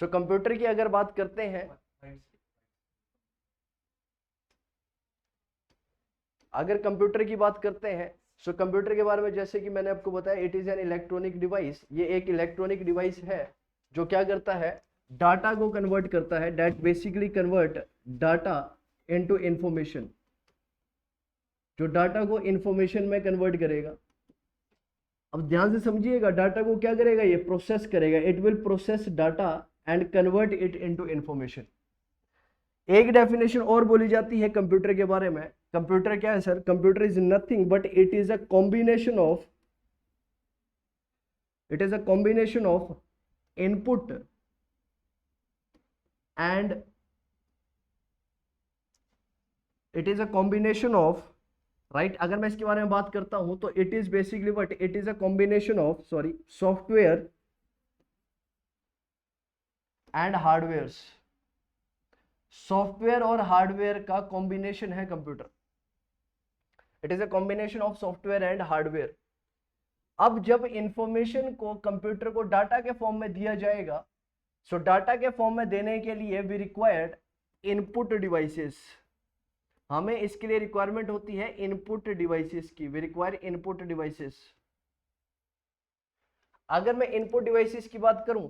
So computer की अगर बात करते हैं, अगर कंप्यूटर की बात करते हैं, सो कंप्यूटर के बारे में जैसे कि मैंने आपको बताया, it is an electronic device. ये एक इलेक्ट्रॉनिक डिवाइस है जो क्या करता है, डाटा को कन्वर्ट करता है, that basically convert data into information, जो डाटा को इंफॉर्मेशन में कन्वर्ट करेगा। अब ध्यान से समझिएगा, डाटा को क्या करेगा, ये प्रोसेस करेगा, it will process data and convert it into information. एक डेफिनेशन और बोली जाती है कंप्यूटर के बारे में। कंप्यूटर क्या है sir? Computer is nothing but it is a combination of, it is a combination of input and it is a combination of, right. अगर मैं इसके बारे में बात करता हूं तो it is basically what, it is a combination of, sorry, software and hardware. Software और हार्डवेयर का कॉम्बिनेशन है computer. It is a combination of software and hardware. अब जब इंफॉर्मेशन को कंप्यूटर को डाटा के फॉर्म में दिया जाएगा, सो डाटा के फॉर्म में देने के लिए वी रिक्वायर्ड इनपुट डिवाइसेस। हमें इसके लिए रिक्वायरमेंट होती है इनपुट डिवाइसेस की, वी रिक्वायर इनपुट डिवाइसेस। अगर मैं इनपुट डिवाइसेस की बात करूं,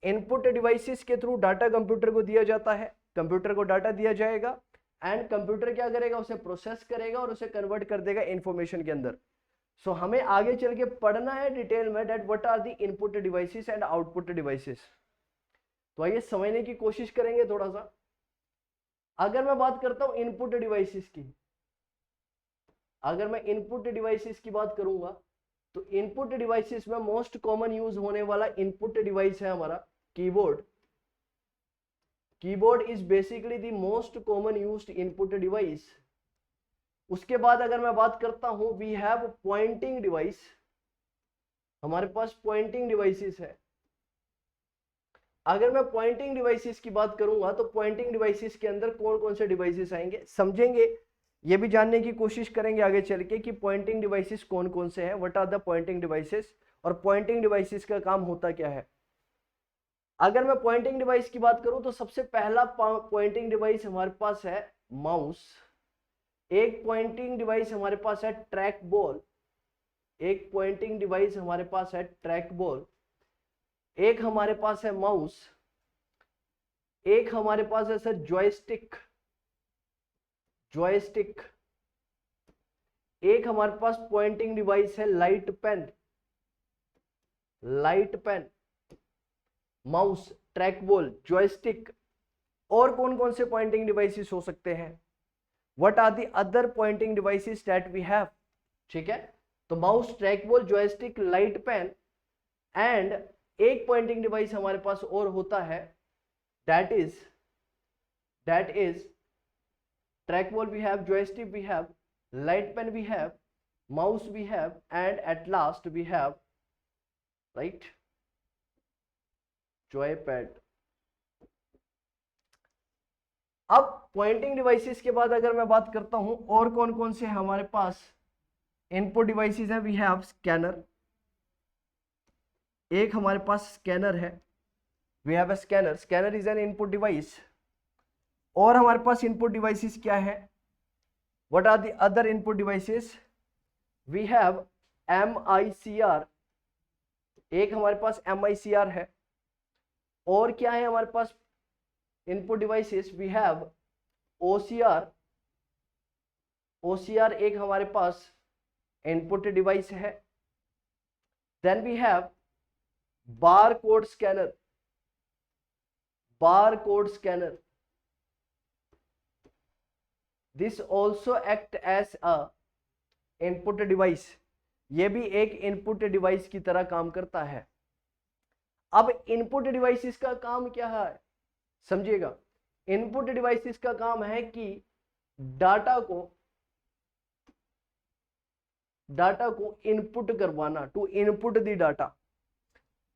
इनपुट डिवाइसेस के थ्रू डाटा कंप्यूटर को दिया जाता है, कंप्यूटर को डाटा दिया जाएगा एंड कंप्यूटर क्या करेगा, उसे प्रोसेस करेगा और उसे कन्वर्ट कर देगा इंफॉर्मेशन के अंदर। सो हमें आगे चल के पढ़ना है डिटेल में that what are the input devices and output devices. तो आइए समझने की कोशिश करेंगे थोड़ा सा। अगर मैं बात करता हूं इनपुट डिवाइसेस की, अगर मैं इनपुट डिवाइसेस की बात करूंगा तो इनपुट डिवाइसेस में मोस्ट कॉमन यूज होने वाला इनपुट डिवाइस है हमारा keyboard. Keyboard is basically the most common used input device. उसके बाद अगर मैं बात करता हूं, वी हैव पॉइंटिंग डिवाइस, हमारे पास पॉइंटिंग डिवाइसेस है। अगर मैं पॉइंटिंग डिवाइसेस की बात करूंगा तो पॉइंटिंग डिवाइसेस के अंदर कौन कौन से डिवाइसेस आएंगे, समझेंगे, ये भी जानने की कोशिश करेंगे आगे चल के कि पॉइंटिंग डिवाइसेस कौन कौन से हैं, what are the pointing devices, और पॉइंटिंग डिवाइसेस का काम होता क्या है। अगर मैं पॉइंटिंग डिवाइस की बात करूं तो सबसे पहला पॉइंटिंग डिवाइस हमारे पास है माउस। एक पॉइंटिंग डिवाइस हमारे पास है ट्रैक बॉल, एक पॉइंटिंग डिवाइस हमारे पास है ट्रैक बॉल, एक हमारे पास है माउस, एक हमारे पास है सर जॉयस्टिक, जॉयस्टिक, एक हमारे पास पॉइंटिंग डिवाइस है light pen, light pen, mouse, track ball, joystick. और कौन कौन से पॉइंटिंग डिवाइसेस हो सकते हैं, what are the other pointing devices that we have. ठीक है, तो mouse, track ball, joystick, light pen and एक पॉइंटिंग डिवाइस हमारे पास और होता है, that is track ball we have, joystick we have, light pen we have, mouse we have, and at last we have, right, joypad। अब Poynting devices के बाद अगर मैं बात करता हूं और कौन कौन से हमारे पास इनपुट डिवाइसेस हैं, वी हैव स्कैनर, एक हमारे पास स्कैनर है, we have a scanner, scanner is an input device. और हमारे पास इनपुट डिवाइसेस क्या है, what are the other input devices, we have MICR, एक हमारे पास MICR है। और क्या है हमारे पास input devices, we have OCR, OCR एक हमारे पास इनपुट डिवाइस है। Then we have bar code scanner, bar code scanner, this also act as a input device, ये भी एक इनपुट डिवाइस की तरह काम करता है। अब इनपुट डिवाइसेस का काम क्या है, समझिएगा, इनपुट डिवाइसेस का काम है कि डाटा को इनपुट करवाना, टू इनपुट द डाटा,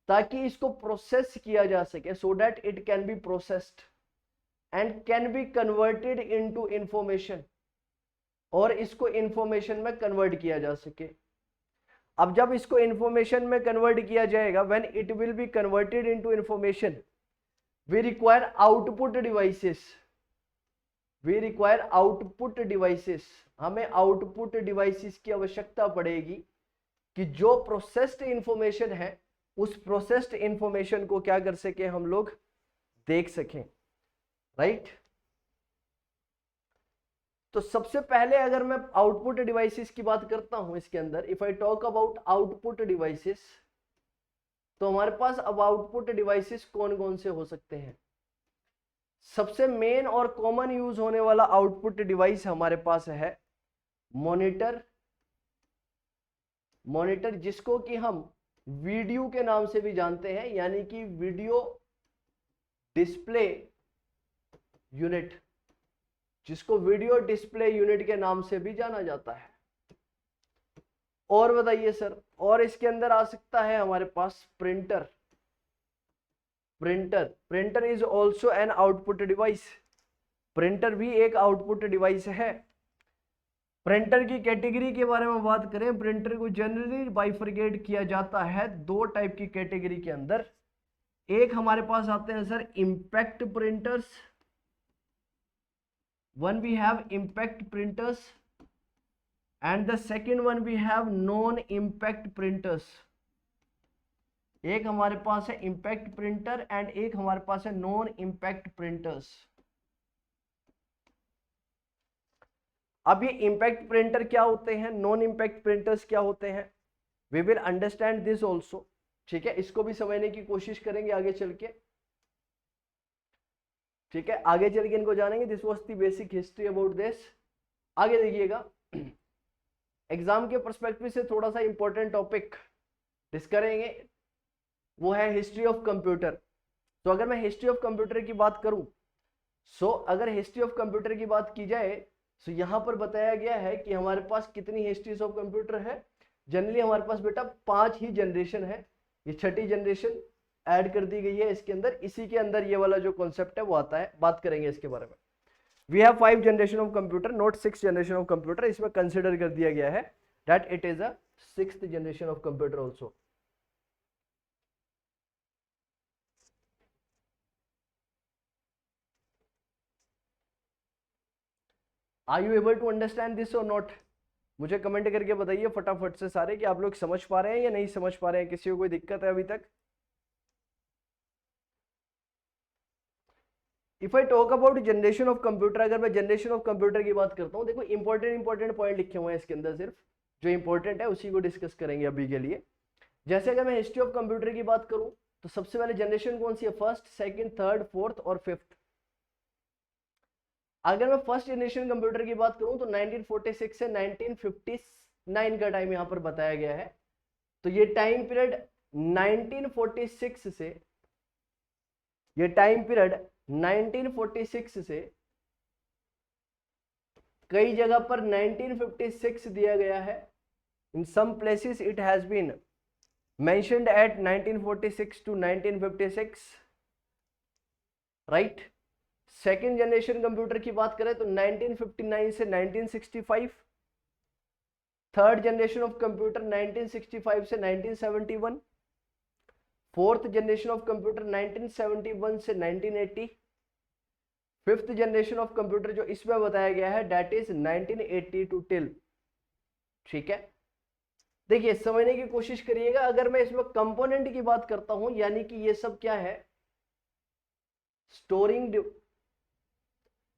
ताकि इसको प्रोसेस किया जा सके, so that it can be processed and can be converted into information, और इसको इंफॉर्मेशन में कन्वर्ट किया जा सके। अब जब इसको इंफॉर्मेशन में कन्वर्ट किया जाएगा, when it will be converted into information, we require output devices, we require output devices, हमें आउटपुट डिवाइसेस की आवश्यकता पड़ेगी कि जो प्रोसेस्ड इंफॉर्मेशन है उस प्रोसेस्ड इंफॉर्मेशन को क्या कर सके हम लोग देख सकें, राइट। तो सबसे पहले अगर मैं आउटपुट डिवाइसेस की बात करता हूं इसके अंदर, if I talk about output devices, तो हमारे पास अब आउटपुट डिवाइसेस कौन कौन से हो सकते हैं। सबसे मेन और कॉमन यूज होने वाला आउटपुट डिवाइस हमारे पास है मॉनिटर, मॉनिटर जिसको कि हम वीडियो के नाम से भी जानते हैं, यानी कि वीडियो डिस्प्ले यूनिट, जिसको वीडियो डिस्प्ले यूनिट के नाम से भी जाना जाता है। और बताइए सर, और इसके अंदर आ सकता है हमारे पास printer, printer, printer is also an output device, printer भी एक आउटपुट डिवाइस है। प्रिंटर की कैटेगरी के बारे में बात करें, प्रिंटर को जनरली बाइफरकेट किया जाता है दो टाइप की कैटेगरी के अंदर। एक हमारे पास आते हैं sir impact printers, one we have impact printers and the second one we have non impact printers। एक हमारे पास है impact printer and एक हमारे पास है non impact printers। अब ये impact printer क्या होते हैं, non impact printers क्या होते हैं, we will understand this also, ठीक है। इसको भी समझने की कोशिश करेंगे आगे चल के, ठीक है, आगे चल के इनको जानेंगे। This was the basic history about this. आगे देखिएगा, एग्जाम के पर्सपेक्टिव से थोड़ा सा इंपॉर्टेंट टॉपिक डिस्कस करेंगे, वो है हिस्ट्री ऑफ कंप्यूटर। तो अगर मैं हिस्ट्री ऑफ कंप्यूटर की बात करूं, अगर हिस्ट्री ऑफ कंप्यूटर की बात की जाए तो यहां पर बताया गया है कि हमारे पास कितनी हिस्ट्रीज ऑफ कंप्यूटर है। जनरली हमारे पास बेटा 5 ही जनरेशन है, ये छठी जनरेशन ऐड कर दी गई है इसके अंदर, इसी के अंदर ये वाला जो कॉन्सेप्ट है वो आता है, बात करेंगे इसके बारे में। We have 5 generation of computer, not 6 generation of computer, इसमें कंसिडर कर दिया गया है that it is a 6th generation of computer also. Are you able to understand this और नॉट? मुझे कमेंट करके बताइए फटाफट से सारे कि आप लोग समझ पा रहे हैं या नहीं समझ पा रहे हैं, किसी को कोई दिक्कत है अभी तक? If I talk about generation of computer, अगर मैं जनरेशन ऑफ कंप्यूटर की बात करता हूँ, देखो इंपॉर्टेंट पॉइंट लिखे हुए हैं इसके अंदर, सिर्फ जो इंपॉर्टेंट है उसी को डिस्कस करेंगे अभी के लिए। जैसे अगर मैं हिस्ट्री ऑफ कंप्यूटर की बात करूं तो सबसे पहले जनरेशन कौन सी है, फर्स्ट, सेकंड, थर्ड, फोर्थ और फिफ्थ। अगर मैं फर्स्ट जनरेशन कंप्यूटर की बात करूं तो 1946 से 1959 का टाइम यहां पर बताया गया है। तो ये टाइम पीरियड 1946 से, ये टाइम पीरियड 1946 से कई जगह पर 1956 दिया गया है। In some places it has been mentioned at 1946 to 1956, right. Second generation computer की बात करें तो 1959 से 1965, थर्ड जनरेशन ऑफ कंप्यूटर 1965 से 1971, फोर्थ जनरेशन ऑफ कंप्यूटर 1971 से 1980, फिफ्थ जनरेशन ऑफ कंप्यूटर जो इसमें बताया गया है दैट इज 1980 टू टिल, ठीक है। देखिए समझने की कोशिश करिएगा, अगर मैं इसमें कंपोनेंट की बात करता हूं, यानी कि ये सब क्या है,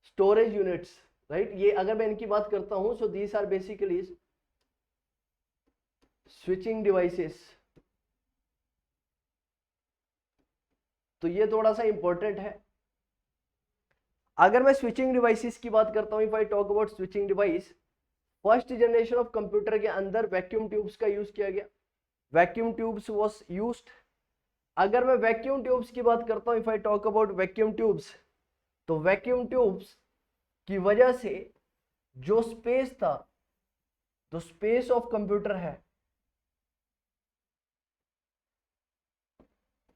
स्टोरेज यूनिट्स, राइट। ये अगर मैं इनकी बात करता हूं so these are basically switching devices. तो ये थोड़ा सा इंपॉर्टेंट है। अगर मैं स्विचिंग डिवाइसेस की बात करता हूं, if I talk about switching device, first generation of computer के अंदर वैक्यूम ट्यूब्स का यूज किया गया, वैक्यूम ट्यूब्स वाज यूज्ड। अगर मैं वैक्यूम ट्यूब्स की बात करता हूं, if I talk about vacuum tubes, तो वैक्यूम ट्यूब्स की वजह से जो स्पेस था, जो स्पेस ऑफ कंप्यूटर है,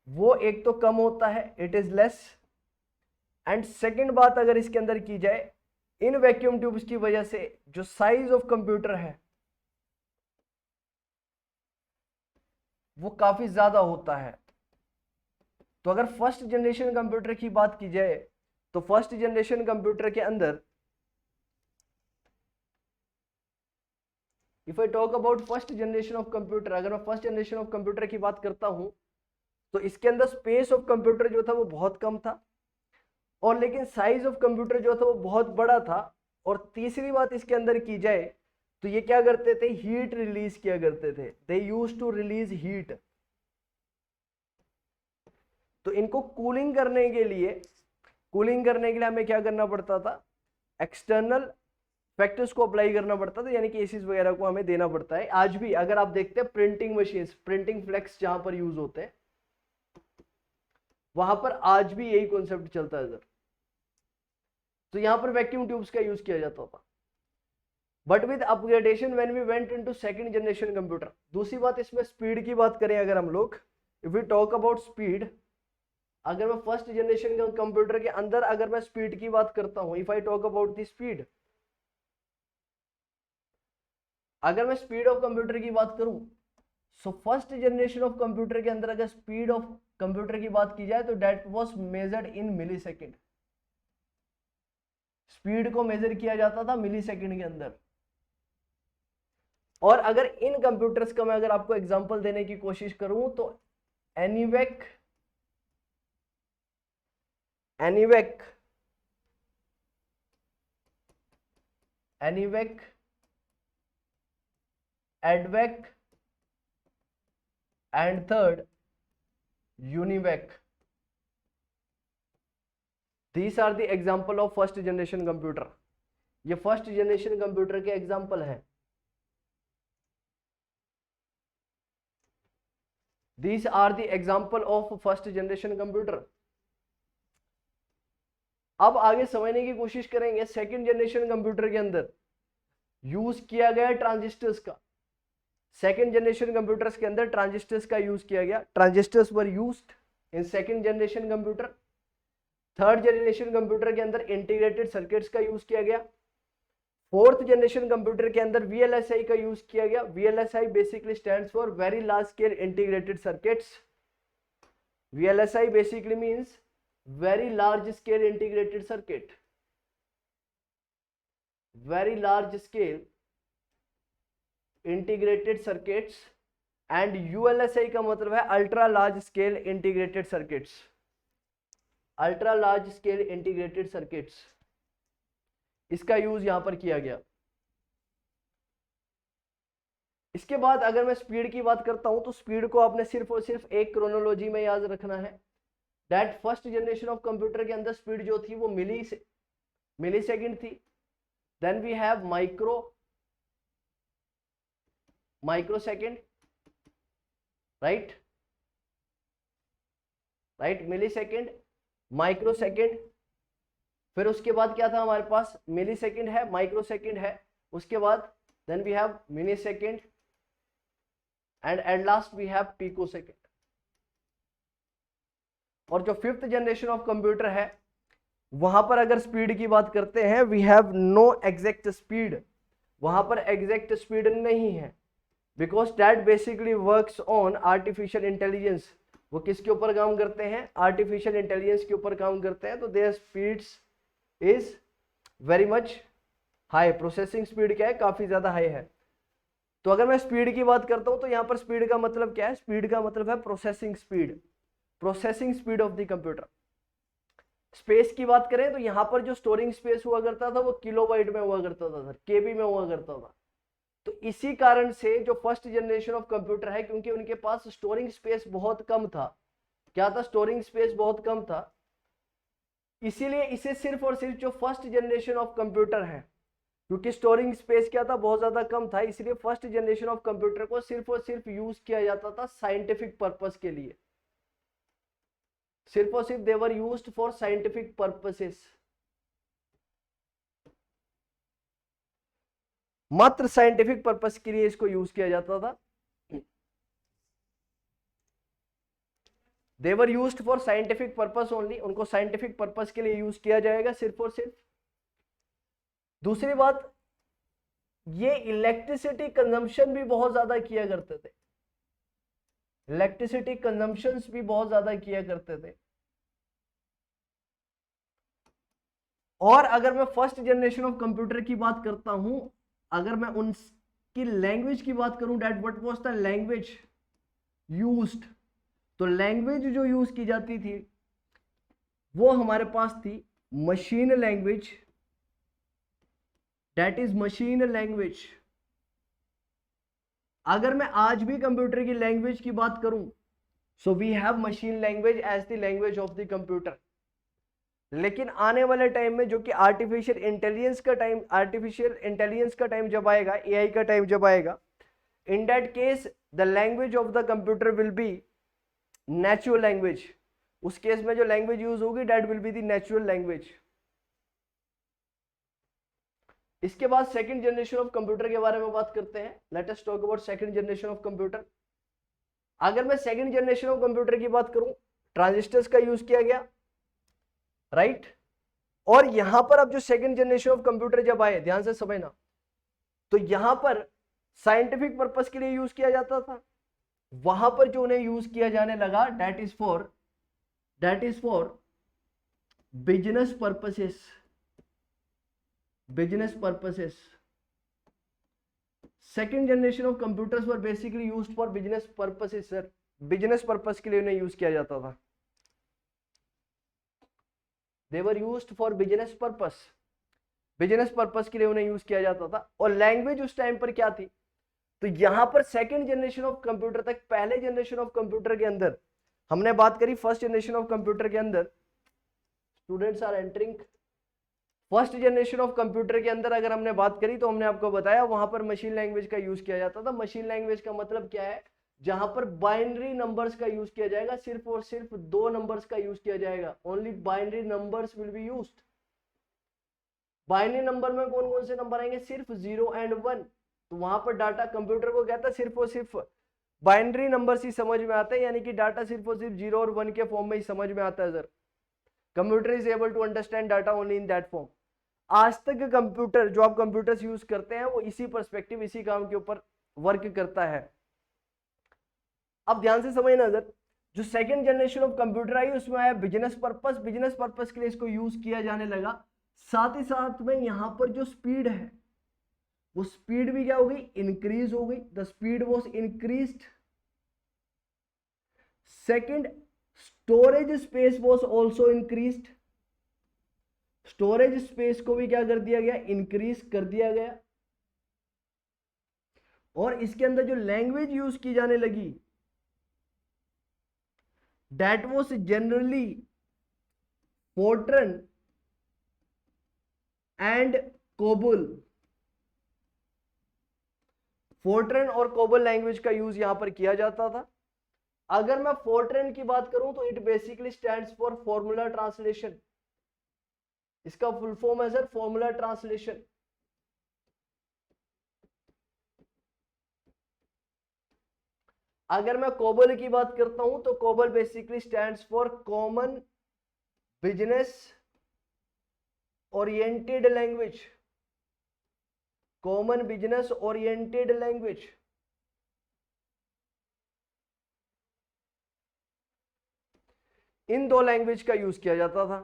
वो एक तो कम होता है, it is less. And second बात अगर इसके अंदर की जाए, इन वैक्यूम ट्यूब्स की वजह से जो साइज ऑफ कंप्यूटर है वो काफी ज्यादा होता है। तो अगर फर्स्ट जनरेशन कंप्यूटर की बात की जाए तो फर्स्ट जनरेशन कंप्यूटर के अंदर, if I talk about first generation of computer, अगर मैं फर्स्ट जनरेशन ऑफ कंप्यूटर की बात करता हूं तो इसके अंदर स्पेस ऑफ कंप्यूटर जो था वो बहुत कम था, और लेकिन साइज ऑफ कंप्यूटर जो था वो बहुत बड़ा था। और तीसरी बात इसके अंदर की जाए तो ये क्या करते थे, हीट रिलीज किया करते थे, they used to release heat. तो इनको कूलिंग करने के लिए हमें क्या करना पड़ता था, एक्सटर्नल फैक्टर्स को अप्लाई करना पड़ता था, यानी कि एसिड वगैरह को हमें देना पड़ता है। आज भी अगर आप देखते हैं प्रिंटिंग मशीन, प्रिंटिंग फ्लेक्स जहां पर यूज होते हैं वहां पर आज भी यही कॉन्सेप्ट चलता है सर। तो यहां पर वैक्यूम ट्यूब्स का यूज किया जाता था। But with upgradation when we went into second generation computer, दूसरी बात इसमें स्पीड की बात करें अगर हम लोग, if we talk about speed, अगर मैं फर्स्ट जनरेशन कंप्यूटर के अंदर अगर मैं स्पीड की बात करता हूं, if I talk about the speed, अगर मैं स्पीड ऑफ कंप्यूटर की बात करूं, so first generation of computer के अंदर अगर स्पीड ऑफ कंप्यूटर की बात की जाए तो that was measured in millisecond. Speed को मेजर किया जाता था मिली सेकेंड के अंदर। और अगर इन कंप्यूटर्स का मैं अगर आपको एग्जांपल देने की कोशिश करूं तो ENIAC, EDVAC and third UNIVAC, these are the example of first generation computer. ये फर्स्ट जनरेशन कंप्यूटर के एग्जाम्पल हैं। These are the example of first generation computer। अब आगे समझने की कोशिश करेंगे सेकंड जनरेशन कंप्यूटर के अंदर यूज किया गया ट्रांजिस्टर्स का। सेकंड जनरेशन कंप्यूटर्स के अंदर ट्रांजिस्टर्स का यूज किया गया, transistors were used in second generation computer. Third generation computer के अंदर इंटीग्रेटेड सर्किट्स का यूज किया गया। फोर्थ जनरेशन कंप्यूटर के अंदर VLSI का यूज किया गया। VLSI basically stands for very large scale integrated circuits. VLSI basically means very large scale integrated circuit, very large scale integrated circuits. And ULSI का मतलब है ultra large scale integrated circuits, ultra large scale integrated circuits, इसका use यहां पर किया गया। इसके बाद अगर मैं स्पीड की बात करता हूं तो स्पीड को आपने सिर्फ और सिर्फ एक क्रोनोलॉजी में याद रखना है, that first generation of computer के अंदर स्पीड जो थी वो मिली सेकेंड थी। Then we have microsecond, right, millisecond, microsecond. फिर उसके बाद क्या था हमारे पास, मिली सेकेंड है, माइक्रोसेकेंड है, उसके बाद then we have mini second and at last we have picosecond. और जो फिफ्थ जनरेशन ऑफ कंप्यूटर है वहां पर अगर स्पीड की बात करते हैं, we have no exact speed, वहां पर एग्जैक्ट स्पीड नहीं है, because that basically works on artificial intelligence. वो किसके ऊपर काम करते हैं, आर्टिफिशियल इंटेलिजेंस के ऊपर काम करते हैं। तो their speeds is very much high, processing speed क्या है, काफी ज्यादा हाई है। तो अगर मैं स्पीड की बात करता हूं तो यहां पर स्पीड का मतलब क्या है, स्पीड का मतलब है processing speed, processing speed of the computer. Space की बात करें तो यहां पर जो स्टोरिंग स्पेस हुआ करता था वो किलोबाइट में हुआ करता था सर, केबी में हुआ करता था। तो इसी कारण से जो फर्स्ट जनरेशन ऑफ कंप्यूटर है, क्योंकि उनके पास स्टोरिंग स्पेस बहुत कम था, क्या था, स्टोरिंग स्पेस बहुत कम था, इसीलिए इसे सिर्फ और सिर्फ जो फर्स्ट जनरेशन ऑफ कंप्यूटर है, क्योंकि स्टोरिंग स्पेस क्या था, बहुत ज्यादा कम था, इसलिए फर्स्ट जनरेशन ऑफ कंप्यूटर को सिर्फ और सिर्फ यूज किया जाता था साइंटिफिक पर्पस के लिए, सिर्फ और सिर्फ they were used for scientific purposes, मात्र साइंटिफिक पर्पस के लिए इसको यूज किया जाता था। They were used for scientific purpose only, उनको साइंटिफिक पर्पस के लिए यूज किया जाएगा सिर्फ और सिर्फ। दूसरी बात, ये इलेक्ट्रिसिटी कंजम्पशन भी बहुत ज्यादा किया करते थे, इलेक्ट्रिसिटी कंजम्पशंस भी बहुत ज्यादा किया करते थे। और अगर मैं फर्स्ट जनरेशन ऑफ कंप्यूटर की बात करता हूं, अगर मैं उनकी लैंग्वेज की बात करूं, that what was the language used, तो लैंग्वेज जो यूज की जाती थी वो हमारे पास थी machine language, that is machine language. अगर मैं आज भी कंप्यूटर की लैंग्वेज की बात करूं, so we have machine language as the language of the computer. लेकिन आने वाले टाइम में जो कि आर्टिफिशियल इंटेलिजेंस का टाइम जब आएगा, एआई का टाइम जब आएगा, in that case the language of the computer will be natural language. उस केस में जो लैंग्वेज यूज होगी that will be the natural language. इसके बाद सेकंड जनरेशन ऑफ कंप्यूटर के बारे में बात करते हैं। Let us talk about second generation of computer. अगर मैं सेकंड जनरेशन ऑफ कंप्यूटर की बात करूं, ट्रांजिस्टर्स का यूज किया गया, राइट। और यहां पर अब जो सेकंड जनरेशन ऑफ कंप्यूटर जब आए, ध्यान से समझना, तो यहां पर साइंटिफिक पर्पस के लिए यूज किया जाता था। वहां पर जो उन्हें यूज किया जाने लगा, that is for business purposes. Business purposes, second generation of computers were basically used for business purposes sir. Business purpose के लिए उन्हें यूज किया जाता था। They were used for business purpose, business purpose के लिए उन्हें यूज किया जाता था। और लैंग्वेज उस टाइम पर क्या थी, तो यहां पर सेकेंड जनरेशन ऑफ कंप्यूटर तक, पहले जनरेशन ऑफ कंप्यूटर के अंदर हमने बात करी, फर्स्ट जनरेशन ऑफ कंप्यूटर के अंदर students are entering, first generation of computer के अंदर अगर हमने बात करी तो हमने आपको बताया वहां पर मशीन लैंग्वेज का यूज किया जाता था। मशीन लैंग्वेज का मतलब क्या है, जहां पर बाइनरी नंबर्स का यूज किया जाएगा, सिर्फ और सिर्फ दो नंबर्स का यूज किया जाएगा, only binary numbers will be used. Binary number में कौन कौन से नंबर आएंगे, सिर्फ 0 एंड 1। तो वहां पर डाटा कंप्यूटर को कहता है सिर्फ और सिर्फ बाइनरी नंबर्स ही समझ में आते हैं, यानी कि डाटा सिर्फ और सिर्फ 0 और 1 के फॉर्म में ही समझ में आता है sir. Computer is able to understand data only in that form. आज तक कंप्यूटर, जो आप कंप्यूटर्स यूज करते हैं, वो इसी पर्सपेक्टिव, इसी काम के ऊपर वर्क करता है। अब ध्यान से समझना सर, जो सेकंड जनरेशन ऑफ कंप्यूटर आई उसमें आया बिजनेस पर्पस। बिजनेस पर्पस के लिए इसको यूज किया जाने लगा। साथ ही साथ में यहां पर जो स्पीड है, वो स्पीड भी क्या हो गई, इंक्रीज हो गई। The speed was increased. Second, storage space was also increased. Storage space को भी क्या कर दिया गया, इंक्रीज कर दिया गया। और इसके अंदर जो लैंग्वेज यूज की जाने लगी, that was generally Fortran and COBOL. Fortran और कोबोल लैंग्वेज का यूज यहां पर किया जाता था। अगर मैं फोर्ट्रन की बात करूं तो it basically stands for formula translation. इसका फुल फॉर्म है सर फॉर्मूला ट्रांसलेशन। अगर मैं कोबोल की बात करता हूं तो COBOL basically stands for common business oriented language. Common business oriented language. इन दो लैंग्वेज का यूज किया जाता था।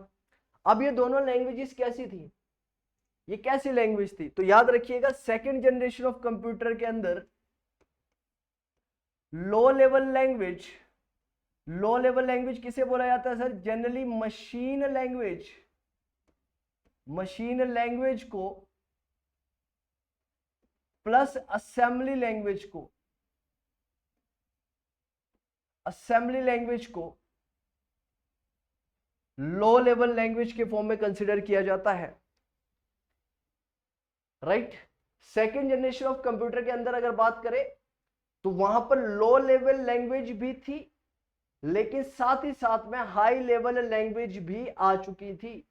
अब ये दोनों लैंग्वेजेस कैसी थी, ये कैसी लैंग्वेज थी, तो याद रखिएगा सेकंड जनरेशन ऑफ कंप्यूटर के अंदर लो लेवल लैंग्वेज, लो लेवल लैंग्वेज किसे बोला जाता है sir, generally machine language. Machine language को प्लस असेंबली लैंग्वेज को, असेंबली लैंग्वेज को लो लेवल लैंग्वेज के फॉर्म में कंसीडर किया जाता है, right. Second generation of computer के अंदर अगर बात करें तो वहां पर लो लेवल लैंग्वेज भी थी, लेकिन साथ ही साथ में हाई लेवल लैंग्वेज भी आ चुकी थी।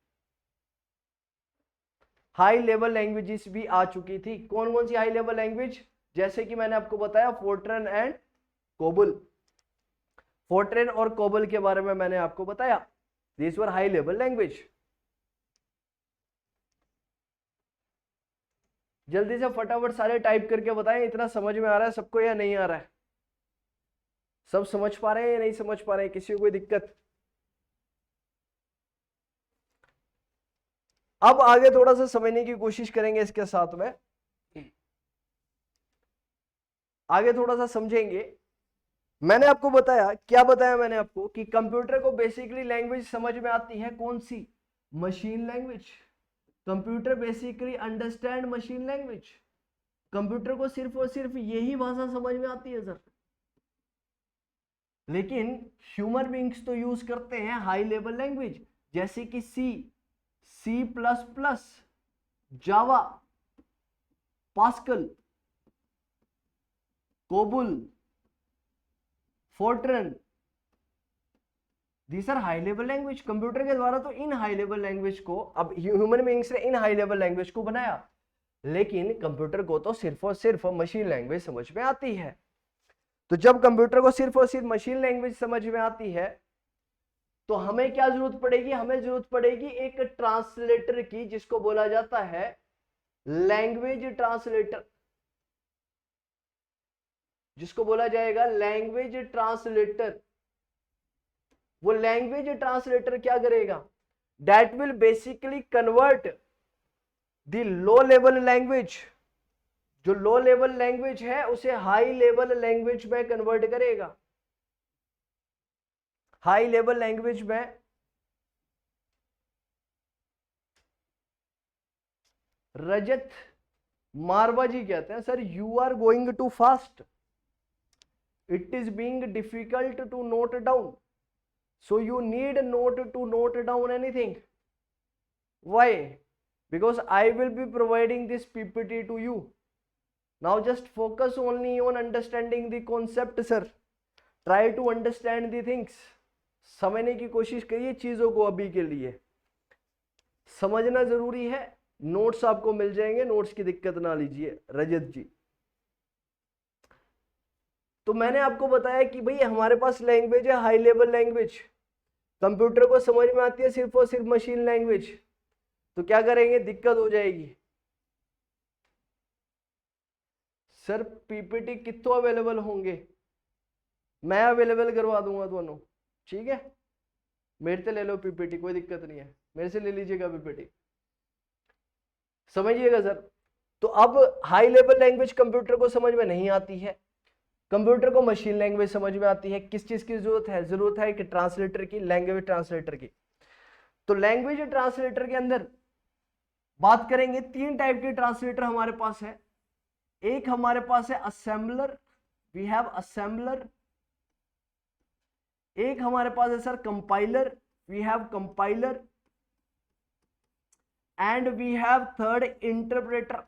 हाई लेवल लैंग्वेजेस भी आ चुकी थी। कौन कौन सी हाई लेवल लैंग्वेज, जैसे कि मैंने आपको बताया फोर्ट्रन एंड कोबोल। फोर्ट्रन और कोबोल के बारे में मैंने आपको बताया, this were high level language. जल्दी से फटाफट सारे टाइप करके बताएं, इतना समझ में आ रहा है सबको या नहीं आ रहा है। सब समझ पा रहे हैं या नहीं समझ पा रहे हैं? किसी को कोई दिक्कत? अब आगे थोड़ा सा समझने की कोशिश करेंगे, इसके साथ में आगे थोड़ा सा समझेंगे। मैंने आपको बताया, क्या बताया मैंने आपको, कि कंप्यूटर को बेसिकली लैंग्वेज समझ में आती है कौन सी? Machine language. Computer basically understand machine language. Computer को सिर्फ और सिर्फ यही भाषा समझ में आती है सर। लेकिन ह्यूमन बींग्स तो यूज करते हैं हाई लेवल लैंग्वेज, जैसे कि C plus plus, Java, Pascal, COBOL, FORTRAN. These are high level language. Computer के द्वारा तो इन हाई लेवल लैंग्वेज को, अब ह्यूमन बींग्स ने इन हाई लेवल लैंग्वेज को बनाया, लेकिन कंप्यूटर को तो सिर्फ और सिर्फ मशीन लैंग्वेज समझ में आती है। तो जब कंप्यूटर को सिर्फ और सिर्फ मशीन लैंग्वेज समझ में आती है, तो हमें क्या जरूरत पड़ेगी? हमें जरूरत पड़ेगी एक ट्रांसलेटर की, जिसको बोला जाता है लैंग्वेज ट्रांसलेटर, जिसको बोला जाएगा लैंग्वेज ट्रांसलेटर। वो लैंग्वेज ट्रांसलेटर क्या करेगा? That will basically convert the low level language, जो लो लेवल लैंग्वेज है उसे हाई लेवल लैंग्वेज में कन्वर्ट करेगा। हाई लेवल लैंग्वेज में रजत मारवा जी कहते हैं, sir you are going too fast, it is being difficult to note down, so you need not to note down anything. Why? Because I will be providing this PPT to you. Now just focus only on understanding the concept, sir. Try to understand the things. समझने की कोशिश करिए चीजों को। अभी के लिए समझना जरूरी है। नोट्स आपको मिल जाएंगे, नोट्स की दिक्कत ना लीजिए रजत जी। तो मैंने आपको बताया कि भाई हमारे पास लैंग्वेज है हाई लेवल लैंग्वेज, कंप्यूटर को समझ में आती है सिर्फ और सिर्फ मशीन लैंग्वेज। तो क्या करेंगे? दिक्कत हो जाएगी। सर पीपीटी कितों अवेलेबल होंगे? मैं अवेलेबल करवा दूंगा दोनों, ठीक है? मेरे से ले लो पीपीटी, कोई दिक्कत नहीं है, मेरे से ले लीजिएगा पीपीटी। समझिएगा सर। तो अब हाई लेवल लैंग्वेज कंप्यूटर को समझ में नहीं आती है, कंप्यूटर को मशीन लैंग्वेज समझ में आती है। किस चीज की जरूरत है? जरूरत है कि ट्रांसलेटर की, लैंग्वेज ट्रांसलेटर की। तो लैंग्वेज ट्रांसलेटर के अंदर बात करेंगे, तीन टाइप के ट्रांसलेटर हमारे पास है। एक हमारे पास है असेंबलर, वी हैव असेंबलर। एक हमारे पास है sir compiler, we have compiler. And we have third interpreter.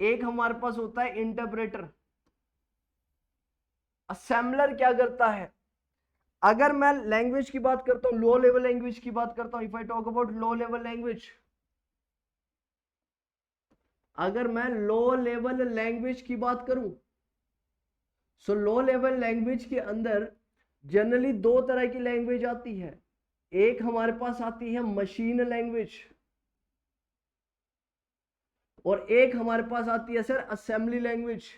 एक हमारे पास होता है इंटरप्रेटर। असेंबलर क्या करता है? अगर मैं लैंग्वेज की बात करता हूं, लो लेवल लैंग्वेज की बात करता हूं, if I talk about low level language, अगर मैं लो लेवल लैंग्वेज की बात करूं, सो लो लेवल लैंग्वेज के अंदर जनरली दो तरह की लैंग्वेज आती है। एक हमारे पास आती है मशीन लैंग्वेज, और एक हमारे पास आती है सर असेंबली लैंग्वेज।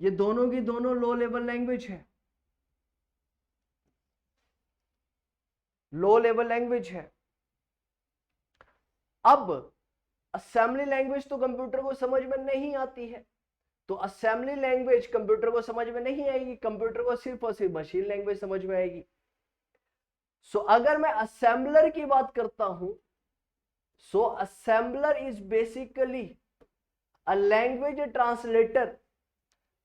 ये दोनों की दोनों लो लेवल लैंग्वेज है, लो लेवल लैंग्वेज है। अब असेंबली लैंग्वेज तो कंप्यूटर को समझ में नहीं आती है, तो असेंबली लैंग्वेज कंप्यूटर को समझ में नहीं आएगी, कंप्यूटर को सिर्फ और सिर्फ मशीन लैंग्वेज समझ में आएगी। सो अगर मैं असेंबलर की बात करता हूं, so assembler is basically a language translator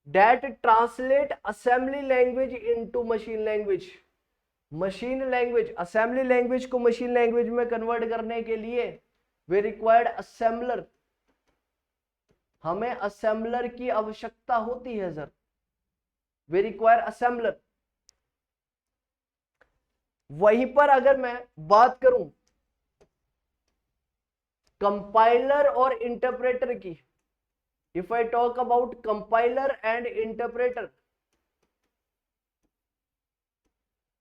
that translate assembly language into machine language। Machine language, assembly language को मशीन लैंग्वेज में कन्वर्ट करने के लिए वे रिक्वायर्ड असेंबलर। हमें असेंबलर की आवश्यकता होती है सर, वे रिक्वायर असेंबलर। वहीं पर अगर मैं बात करूं कंपाइलर और इंटरप्रेटर की, if I talk about compiler and interpreter,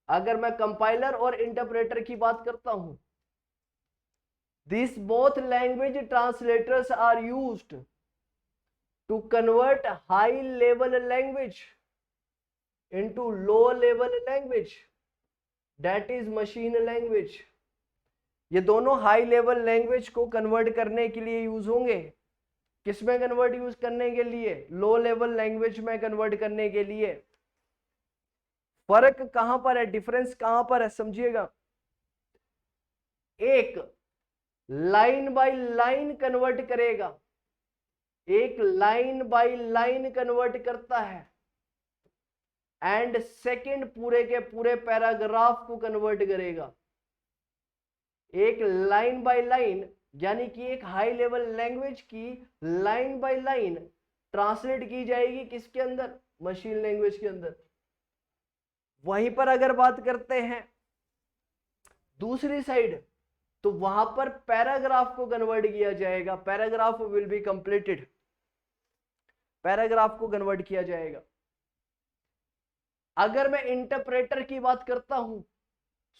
अगर मैं कंपाइलर और इंटरप्रेटर की बात करता हूं, these both language translators are used to convert high level language into low level language, that is machine language. ये दोनों हाई लेवल लैंग्वेज को कन्वर्ट करने के लिए यूज होंगे। किसमें कन्वर्ट यूज करने के लिए? लो लेवल लैंग्वेज में कन्वर्ट करने के लिए। फर्क कहां पर है, डिफरेंस कहां पर है, समझिएगा। एक लाइन बाय लाइन कन्वर्ट करेगा, एक लाइन बाय लाइन कन्वर्ट करता है, एंड सेकंड पूरे के पूरे पैराग्राफ को कन्वर्ट करेगा। एक लाइन बाय लाइन यानी कि एक हाई लेवल लैंग्वेज की लाइन बाय लाइन ट्रांसलेट की जाएगी किसके अंदर? मशीन लैंग्वेज के अंदर। वहीं पर अगर बात करते हैं दूसरी साइड, तो वहां पर पैराग्राफ को कन्वर्ट किया जाएगा। Paragraph will be completed, paragraph को कन्वर्ट किया जाएगा। अगर मैं इंटरप्रेटर की बात करता हूं,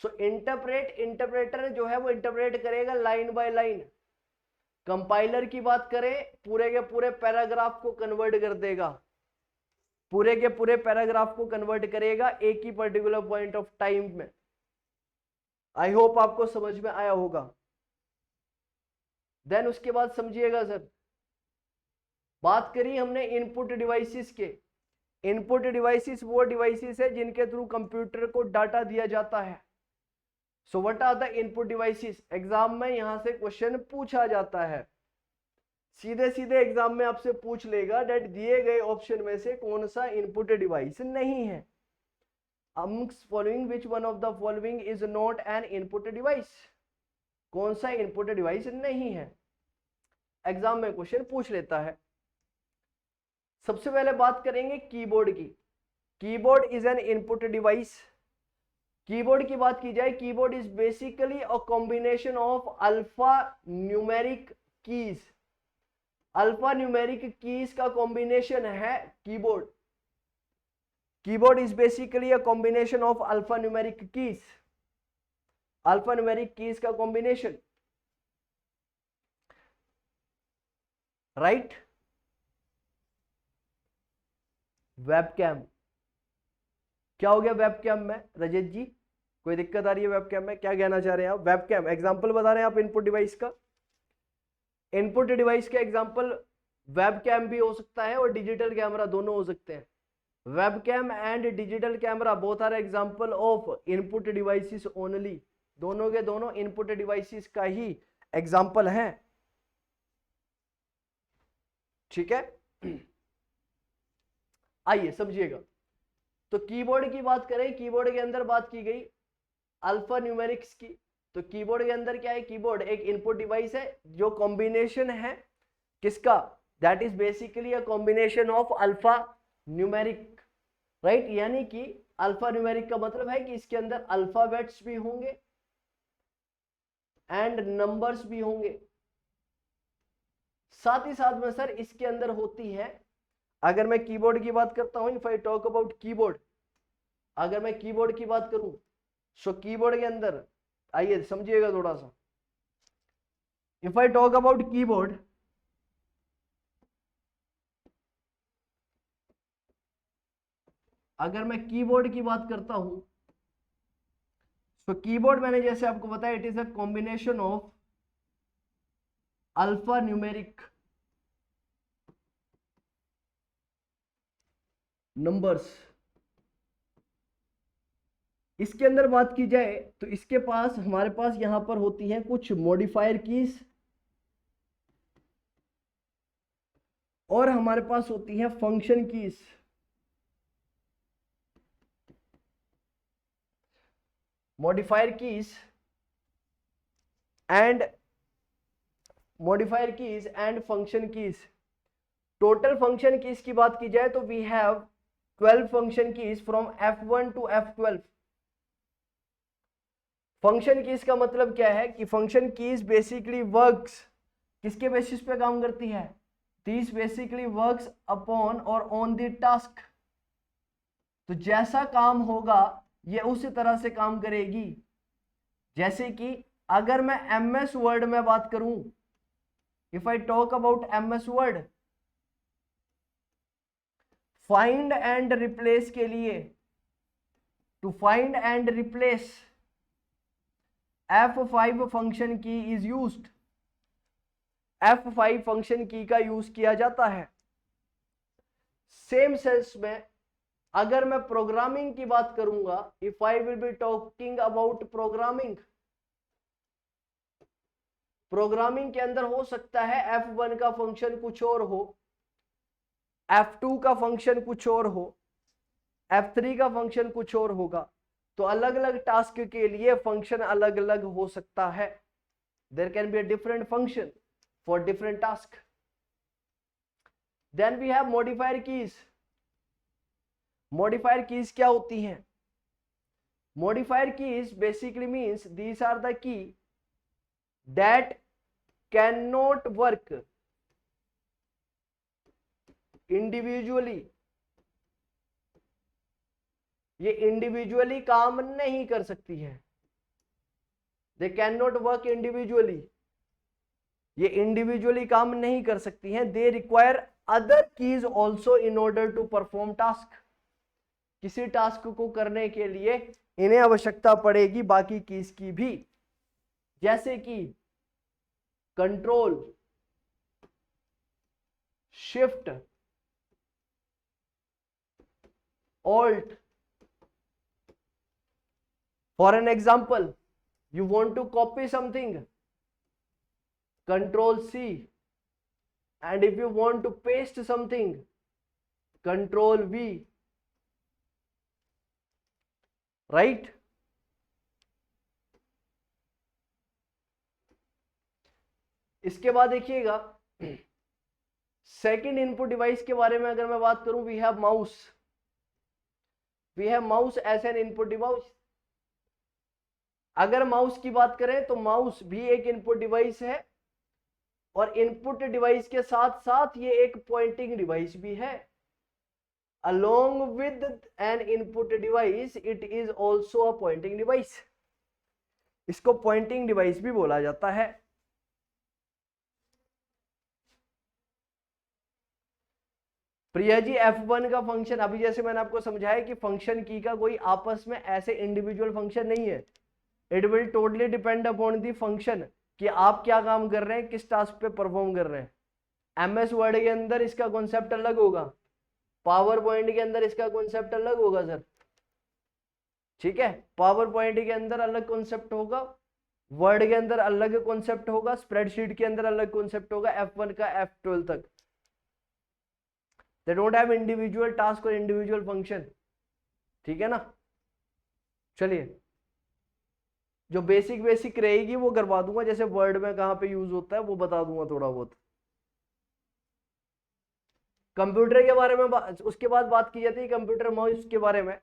सो इंटरप्रेटर जो है वो इंटरप्रेट करेगा लाइन बाय लाइन। कंपाइलर की बात करें, पूरे के पूरे पैराग्राफ को कन्वर्ट कर देगा, पूरे के पूरे पैराग्राफ को कन्वर्ट करेगा एक ही पर्टिकुलर पॉइंट ऑफ टाइम में। आई होप आपको समझ में आया होगा। देन उसके बाद समझिएगा सर, बात करी हमने इनपुट डिवाइसेस के। इनपुट डिवाइसेस वो डिवाइसेस है जिनके थ्रू कंप्यूटर को डाटा दिया जाता है। So what are the input devices? Exam में यहां से क्वेश्चन पूछा जाता है, सीधे सीधे एग्जाम में आपसे पूछ लेगा डेट दिए गए ऑप्शन में से कौन सा इनपुट डिवाइस नहीं है। amongst following which one of the following is not an input device? कौन सा इनपुट डिवाइस नहीं है, एग्जाम में क्वेश्चन पूछ लेता है। सबसे पहले बात करेंगे कीबोर्ड की। Keyboard is an input device. Keyboard की बात की जाए, keyboard is basically a combination of alpha numeric keys. Alpha numeric keys का कॉम्बिनेशन है keyboard. Keyboard is basically a combination of alpha numeric keys, alpha numeric keys का combination, right. Webcam, क्या हो गया वेबकैम में रजत जी? कोई दिक्कत आ रही है वेबकैम में? क्या कहना चाह रहे हैं आप? वेबकैम एग्जांपल बता रहे हैं आप इनपुट डिवाइस का। इनपुट डिवाइस का एग्जांपल वेबकैम भी हो सकता है और डिजिटल कैमरा, दोनों हो सकते हैं। Webcam and digital camera both are example of input devices only. दोनों के दोनों इनपुट डिवाइसेस का ही एग्जांपल है, ठीक है। आइए समझिएगा। तो कीबोर्ड की बात करें, कीबोर्ड के अंदर बात की गई अल्फा न्यूमेरिक्स की। तो कीबोर्ड के अंदर क्या है? कीबोर्ड एक इनपुट डिवाइस है जो कॉम्बिनेशन है किसका? That is basically a combination of alpha numeric, right. यानी कि अल्फा न्यूमेरिक का मतलब है कि इसके अंदर अल्फाबेट्स भी होंगे एंड नंबर्स भी होंगे। साथ ही साथ में सर इसके अंदर होती है, अगर मैं कीबोर्ड की बात करता हूं, if I talk about keyboard, अगर मैं कीबोर्ड की बात करूं, सो कीबोर्ड के अंदर आइए समझिएगा थोड़ा सा। If I talk about keyboard, अगर मैं कीबोर्ड की बात करता हूं, तो कीबोर्ड मैंने जैसे आपको बताया it is a combination of alpha numeric numbers. इसके अंदर बात की जाए तो इसके पास, हमारे पास यहां पर होती है कुछ मॉडिफायर कीज और हमारे पास होती है function keys. Modifier keys and function keys. Total function keys की बात की जाए तो we have 12 function keys from F1 to F12। Function keys का मतलब क्या है कि फंक्शन कीज बेसिकली वर्क्स किसके बेसिस पे काम करती है? दिस बेसिकली वर्क्स अपॉन और ऑन द टास्क। तो जैसा काम होगा ये उसी तरह से काम करेगी। जैसे कि अगर मैं MS वर्ड में बात करूं, if I talk about MS word, find and replace के लिए, to find and replace F5 function key is used, F5 function key का यूज किया जाता है। सेम सेंस में अगर मैं प्रोग्रामिंग की बात करूंगा, if I will be talking about programming, programming के अंदर हो सकता है F1 का फंक्शन कुछ और हो, F2 का फंक्शन कुछ और हो, F3 का फंक्शन कुछ और होगा, तो अलग अलग टास्क के लिए फंक्शन अलग अलग हो सकता है। There can be a different function for different task. Then we have modifier keys. Modifier keys क्या होती हैं? Modifier keys basically means these are the key that cannot work individually, ये इंडिविजुअली काम नहीं कर सकती है। They cannot work individually, ये इंडिविजुअली काम नहीं कर सकती हैं। They require other keys also in order to perform task, किसी टास्क को करने के लिए इन्हें आवश्यकता पड़ेगी बाकी कीज की भी, जैसे कि control, shift, alt. For an example, you want to copy something, control C, and if you want to paste something, control V, right? इसके बाद देखिएगा सेकंड इनपुट डिवाइस के बारे में अगर मैं बात करूं, we have mouse. We have mouse as an input device. अगर माउस की बात करें तो माउस भी एक इनपुट डिवाइस है, और इनपुट डिवाइस के साथ साथ ये एक पॉइंटिंग डिवाइस भी है। Along with N input device it is also a pointing device. इसको पॉइंटिंग डिवाइस भी बोला जाता है। प्रिया जी, F1 का फंक्शन, अभी जैसे मैंने आपको समझाया कि फंक्शन की का कोई आपस में ऐसे इंडिविजुअल फंक्शन नहीं है। It will totally depend upon the function कि आप क्या काम कर रहे हैं, किस टास्क पे परफॉर्म कर रहे हैं। MS वर्ड के अंदर इसका कॉन्सेप्ट अलग होगा, पावर पॉइंट के अंदर इसका कॉन्सेप्ट अलग होगा सर, ठीक है। पावर पॉइंट के अंदर अलग कॉन्सेप्ट होगा, वर्ड के अंदर अलग कॉन्सेप्ट होगा, स्प्रेडशीट के अंदर अलग कॉन्सेप्ट होगा, F1 का F12 तक। They don't have individual task और individual function, ठीक है ना। चलिए, जो बेसिक रहेगी वो करवा दूंगा, जैसे वर्ड में कहां पे यूज होता है वो बता दूंगा थोड़ा बहुत। कंप्यूटर के बारे में उसके बाद बात की जाती है कंप्यूटर माउस के बारे में।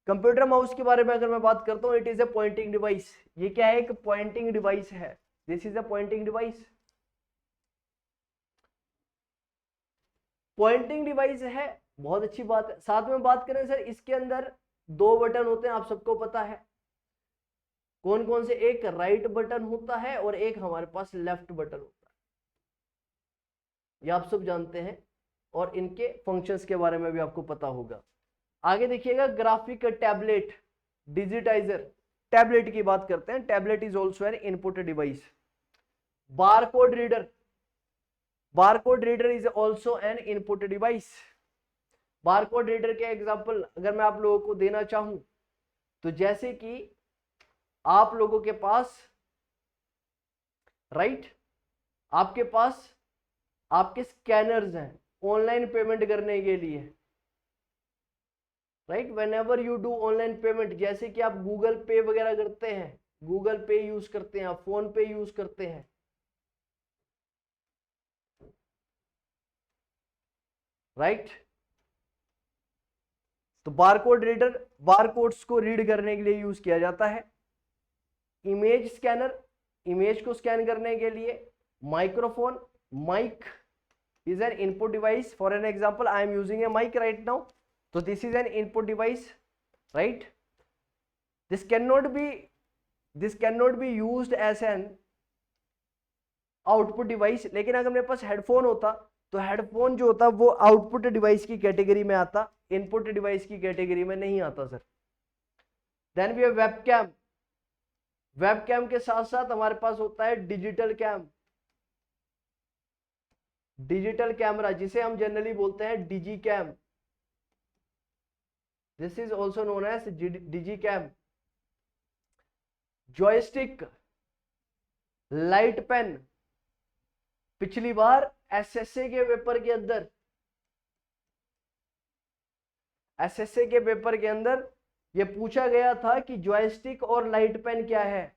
कंप्यूटर माउस के बारे में अगर मैं बात करता हूं, it is a pointing device. ये क्या है? एक पॉइंटिंग डिवाइस है। This is a pointing device. Poynting device है, बहुत अच्छी बात है। साथ में बात करें सर, इसके अंदर दो बटन होते हैं, आप सबको पता है कौन कौन से। एक राइट बटन होता है और एक हमारे पास लेफ्ट बटन होता है, ये आप सब जानते हैं, और इनके फंक्शंस के बारे में भी आपको पता होगा। आगे देखिएगा, ग्राफिक टैबलेट, डिजिटाइजर। टैबलेट की बात करते हैं। Tablet is also N input device. Barcode reader, barcode reader is also N input device. Barcode reader के एग्जांपल अगर मैं आप लोगों को देना चाहूं, तो जैसे कि आप लोगों के पास राइट, आपके पास आपके स्कैनर्स हैं ऑनलाइन पेमेंट करने के लिए, right. When ever you do online payment, जैसे कि आप गूगल पे वगैरह करते हैं, गूगल पे यूज करते हैं, आप फोन पे यूज करते हैं, राइट। तो बारकोड रीडर बारकोड्स को रीड करने के लिए यूज किया जाता है। इमेज स्कैनर, इमेज को स्कैन करने के लिए। Microphone, mic is an input device. For an example, I am using a mic right now, so this is an input device, right? This cannot be used as an output device. लेकिन अगर मेरे पास headphone होता तो headphone जो होता वो output device की category में आता, इनपुट डिवाइस की कैटेगरी में नहीं आता sir. Then we have webcam. Webcam के साथ साथ हमारे पास होता है डिजिटल कैम, डिजिटल कैमरा जिसे हम जनरली बोलते हैं digi cam. This is also known as digi cam. Joystick, light pen. पिछली बार एसएसए के पेपर के अंदर, एसएसए के पेपर के अंदर ये पूछा गया था कि जॉयस्टिक और लाइट पेन क्या है।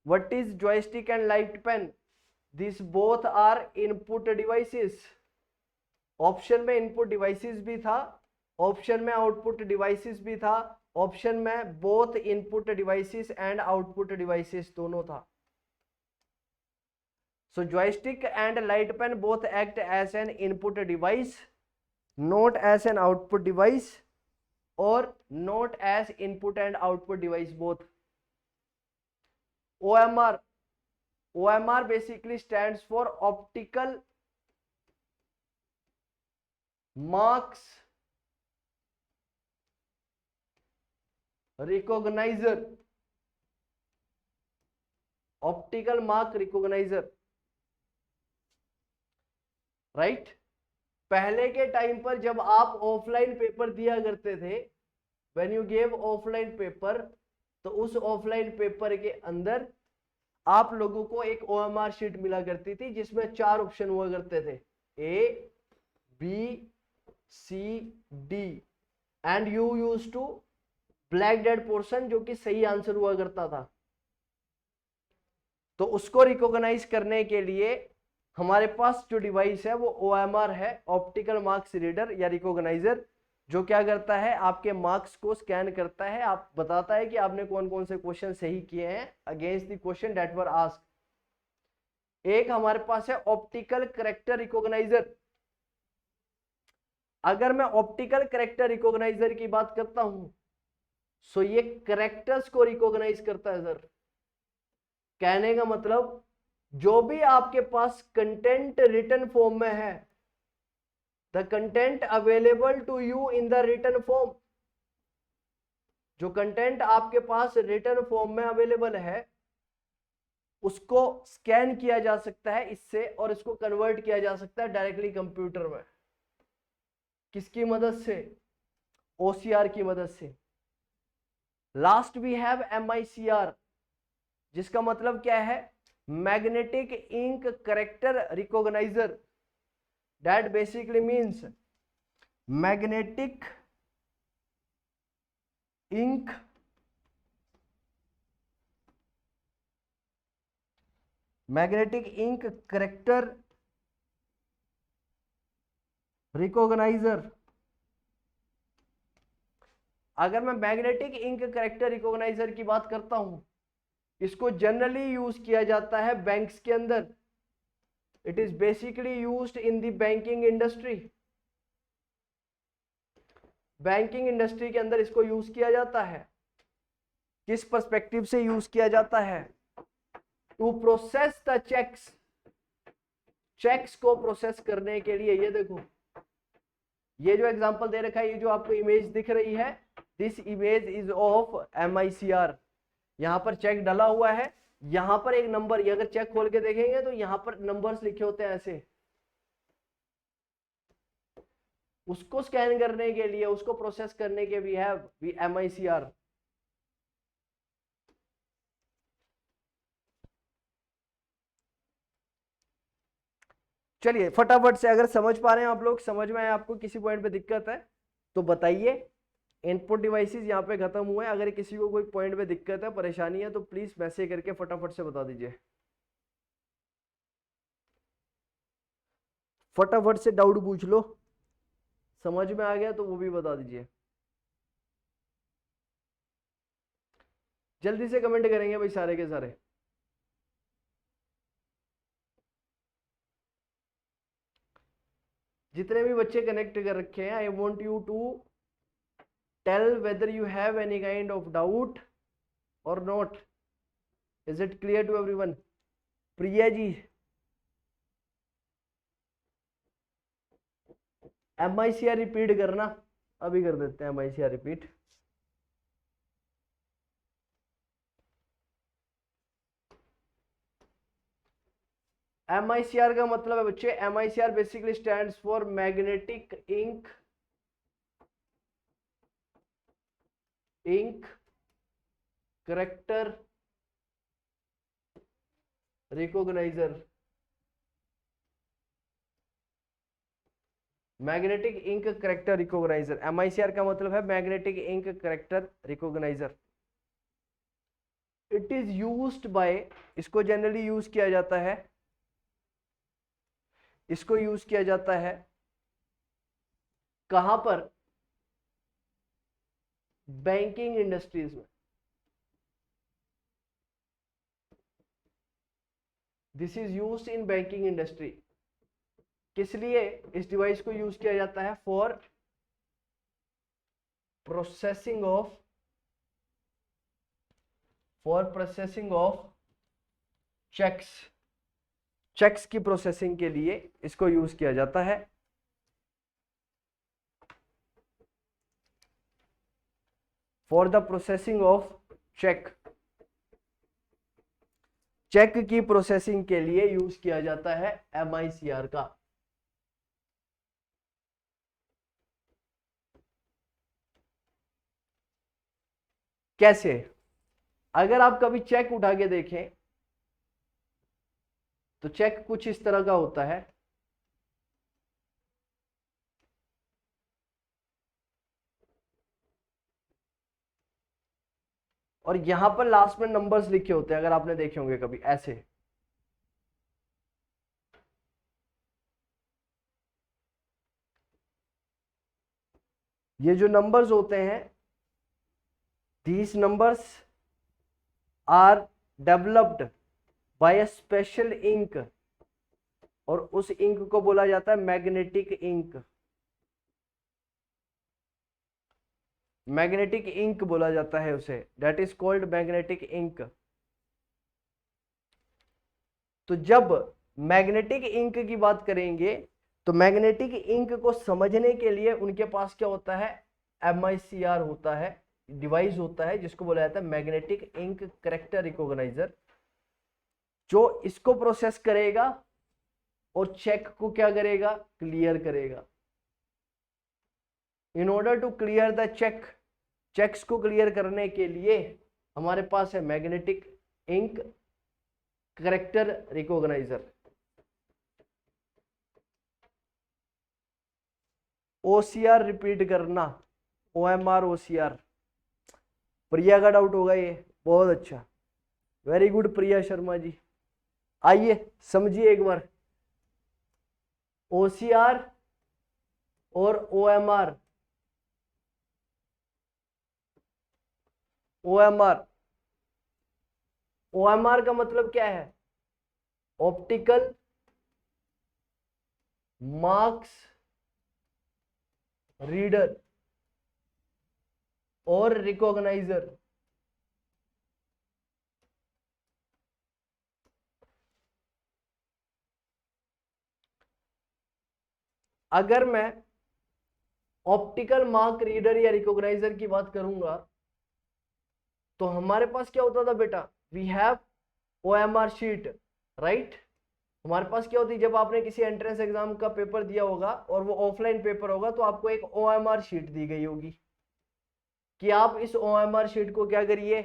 What is joystick and light pen? This both are input devices. Option में इनपुट डिवाइसेस भी था, ऑप्शन में आउटपुट डिवाइसेस भी था, ऑप्शन में both input devices and output devices दोनों था। So joystick and light pen both act as an input device, not as an output device, or not as input and output device both. OMR, OMR basically stands for optical marks recognizer, optical mark recognizer, right. पहले के time पर जब आप offline paper दिया करते थे, when you gave offline paper, तो उस ऑफलाइन पेपर के अंदर आप लोगों को एक ओएमआर शीट मिला करती थी जिसमें 4 ऑप्शन हुआ करते थे, A B C D, and you use to black dead portion जो कि सही आंसर हुआ करता था। तो उसको रिकॉग्नाइज करने के लिए हमारे पास जो डिवाइस है वो OMR है, ऑप्टिकल मार्क्स रीडर या रिकॉग्नाइजर, जो क्या करता है आपके मार्क्स को स्कैन करता है, आप बताता है कि आपने कौन कौन से क्वेश्चन सही किए हैं against the question that were asked. एक हमारे पास है ऑप्टिकल कैरेक्टर रिकॉग्नाइजर। अगर मैं ऑप्टिकल कैरेक्टर रिकॉग्नाइजर की बात करता हूं, सो ये कैरेक्टर्स को रिकॉग्नाइज करता है सर। कहने का मतलब जो भी आपके पास कंटेंट रिटन फॉर्म में है, the content available to you in the written form, जो कंटेंट आपके पास रिटन फॉर्म में अवेलेबल है उसको स्कैन किया जा सकता है इससे, और इसको कन्वर्ट किया जा सकता है डायरेक्टली कंप्यूटर में। किसकी मदद से? OCR की मदद से। लास्ट वी हैव MICR, जिसका मतलब क्या है? Magnetic ink character recogniser. That basically means magnetic ink character recogniser. अगर मैं मैग्नेटिक इंक कैरेक्टर रिकॉग्नाइजर की बात करता हूं, इसको जनरली यूज किया जाता है बैंक्स के अंदर। It is basically used in the banking industry. Banking industry के अंदर इसको यूज किया जाता है। किस पर्सपेक्टिव से यूज किया जाता है? To process the cheques, cheques को प्रोसेस करने के लिए। ये देखो, ये जो एग्जांपल दे रखा है, ये जो आपको इमेज दिख रही है, this image is of MICR। यहां पर चेक डाला हुआ है, यहां पर एक नंबर, ये अगर चेक खोल के देखेंगे तो यहां पर नंबर्स लिखे होते हैं ऐसे। उसको स्कैन करने के लिए, उसको प्रोसेस करने के भी है MICR। चलिए फटाफट से, अगर समझ पा रहे हैं आप लोग, समझ में आए आपको, किसी पॉइंट पे दिक्कत है तो बताइए। इनपुट डिवाइसेस यहाँ पे खत्म हुए। अगर किसी को कोई पॉइंट पे दिक्कत है, परेशानी है, तो प्लीज मैसेज करके फटाफट से बता दीजिए। फटाफट से डाउट पूछ लो, समझ में आ गया तो वो भी बता दीजिए। जल्दी से कमेंट करेंगे भाई सारे के सारे। जितने भी बच्चे कनेक्ट कर रखे हैं, I want you to tell whether you have any kind of doubt और not. Is it clear to everyone? Priya ji, MICR repeat करना, अभी कर देते हैं MICR रिपीट। MICR का मतलब है बच्चे, MICR basically stands for magnetic ink character recogniser. Magnetic ink character recogniser, MICR का मतलब है magnetic ink character recogniser. It is used by, इसको जनरली यूज किया जाता है, इसको यूज किया जाता है कहां पर? बैंकिंग इंडस्ट्रीज में। This is used in banking industry. किस लिए इस डिवाइस को यूज किया जाता है? फॉर प्रोसेसिंग ऑफ चेक्स की प्रोसेसिंग के लिए इसको यूज किया जाता है। For the processing of cheque की प्रोसेसिंग के लिए यूज किया जाता है MICR का। कैसे? अगर आप कभी चेक उठा के देखें तो चेक कुछ इस तरह का होता है। और यहां पर लास्ट में नंबर्स लिखे होते हैं, अगर आपने देखे होंगे कभी ऐसे। ये जो नंबर्स होते हैं, these numbers are developed by a special ink, और उस इंक को बोला जाता है मैग्नेटिक इंक। मैग्नेटिक इंक बोला जाता है उसे, that is called magnetic ink. तो जब मैग्नेटिक इंक की बात करेंगे तो मैग्नेटिक इंक को समझने के लिए उनके पास क्या होता है? MICR होता है, डिवाइस होता है जिसको बोला जाता है मैग्नेटिक इंक करेक्टर रिकॉग्नाइजर, जो इसको प्रोसेस करेगा और चेक को क्या करेगा? क्लियर करेगा। In order to clear the cheques को क्लियर करने के लिए हमारे पास है magnetic ink character recogniser. OCR repeat करना, OMR OCR। प्रिया का डाउट होगा ये, बहुत अच्छा, वेरी गुड प्रिया शर्मा जी। आइए समझिए एक बार, OCR और OMR। OMR का मतलब क्या है? ऑप्टिकल मार्क्स रीडर और रिकॉग्नाइजर। अगर मैं ऑप्टिकल मार्क रीडर या रिकॉग्नाइजर की बात करूंगा तो हमारे पास क्या होता था बेटा? We have OMR sheet, right. हमारे पास क्या होती, जब आपने किसी एंट्रेंस एग्जाम का पेपर दिया होगा और वो ऑफलाइन पेपर होगा तो आपको एक OMR शीट दी गई होगी कि आप इस OMR शीट को क्या करिए?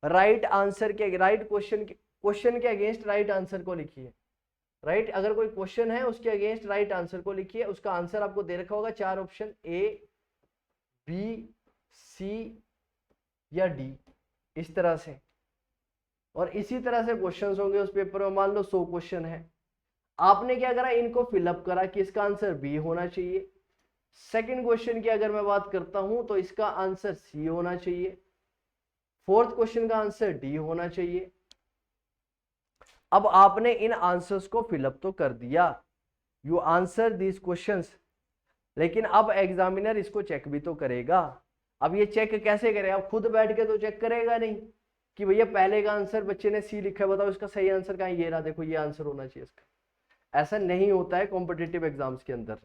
राइट आंसर के, राइट क्वेश्चन के अगेंस्ट राइट आंसर को लिखिए, राइट। अगर कोई क्वेश्चन है उसके अगेंस्ट राइट आंसर को लिखिए। उसका आंसर आपको दे रखा होगा 4 ऑप्शन, A, B, C या D, इस तरह से। और इसी तरह से क्वेश्चंस होंगे उस पेपर में। मान लो 100 क्वेश्चन है, आपने क्या करा? इनको फिलअप करा कि इसका आंसर बी होना चाहिए। सेकंड क्वेश्चन की अगर मैं बात करता हूं तो इसका आंसर सी होना चाहिए। फोर्थ क्वेश्चन का आंसर डी होना चाहिए। अब आपने इन आंसर्स को फिलअप तो कर दिया, यू आंसर दिस क्वेश्चंस, लेकिन अब एग्जामिनर इसको चेक भी तो करेगा। अब ये चेक कैसे करेगा? अब खुद बैठ के तो चेक करेगा नहीं कि भैया पहले का आंसर बच्चे ने सी लिखा है, बताओ इसका सही आंसर कहाँ? ये रहा, देखो ये आंसर होना चाहिए इसका। ऐसा नहीं होता है कॉम्पिटिटिव एग्जाम्स के अंदर।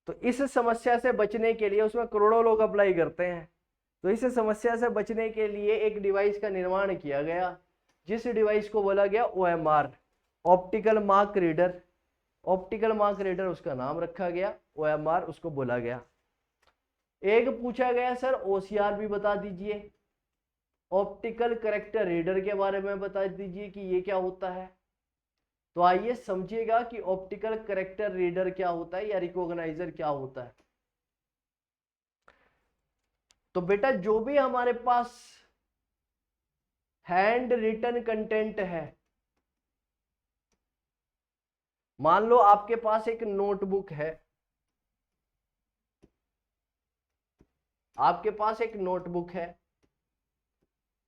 तो इस समस्या से बचने के लिए उसमें करोड़ों लोग अप्लाई करते हैं। तो इस समस्या से बचने के लिए एक डिवाइस का निर्माण किया गया, जिस डिवाइस को बोला गया OMR, optical mark reader. Optical mark reader उसका नाम रखा गया, OMR उसको बोला गया। एक पूछा गया सर OCR भी बता दीजिए, ऑप्टिकल कैरेक्टर रीडर के बारे में बता दीजिए कि ये क्या होता है। तो आइए समझिएगा कि ऑप्टिकल कैरेक्टर रीडर क्या होता है या रिकॉग्नाइजर क्या होता है। तो बेटा जो भी हमारे पास हैंड रिटन कंटेंट है, मान लो आपके पास एक नोटबुक है, आपके पास एक नोटबुक है,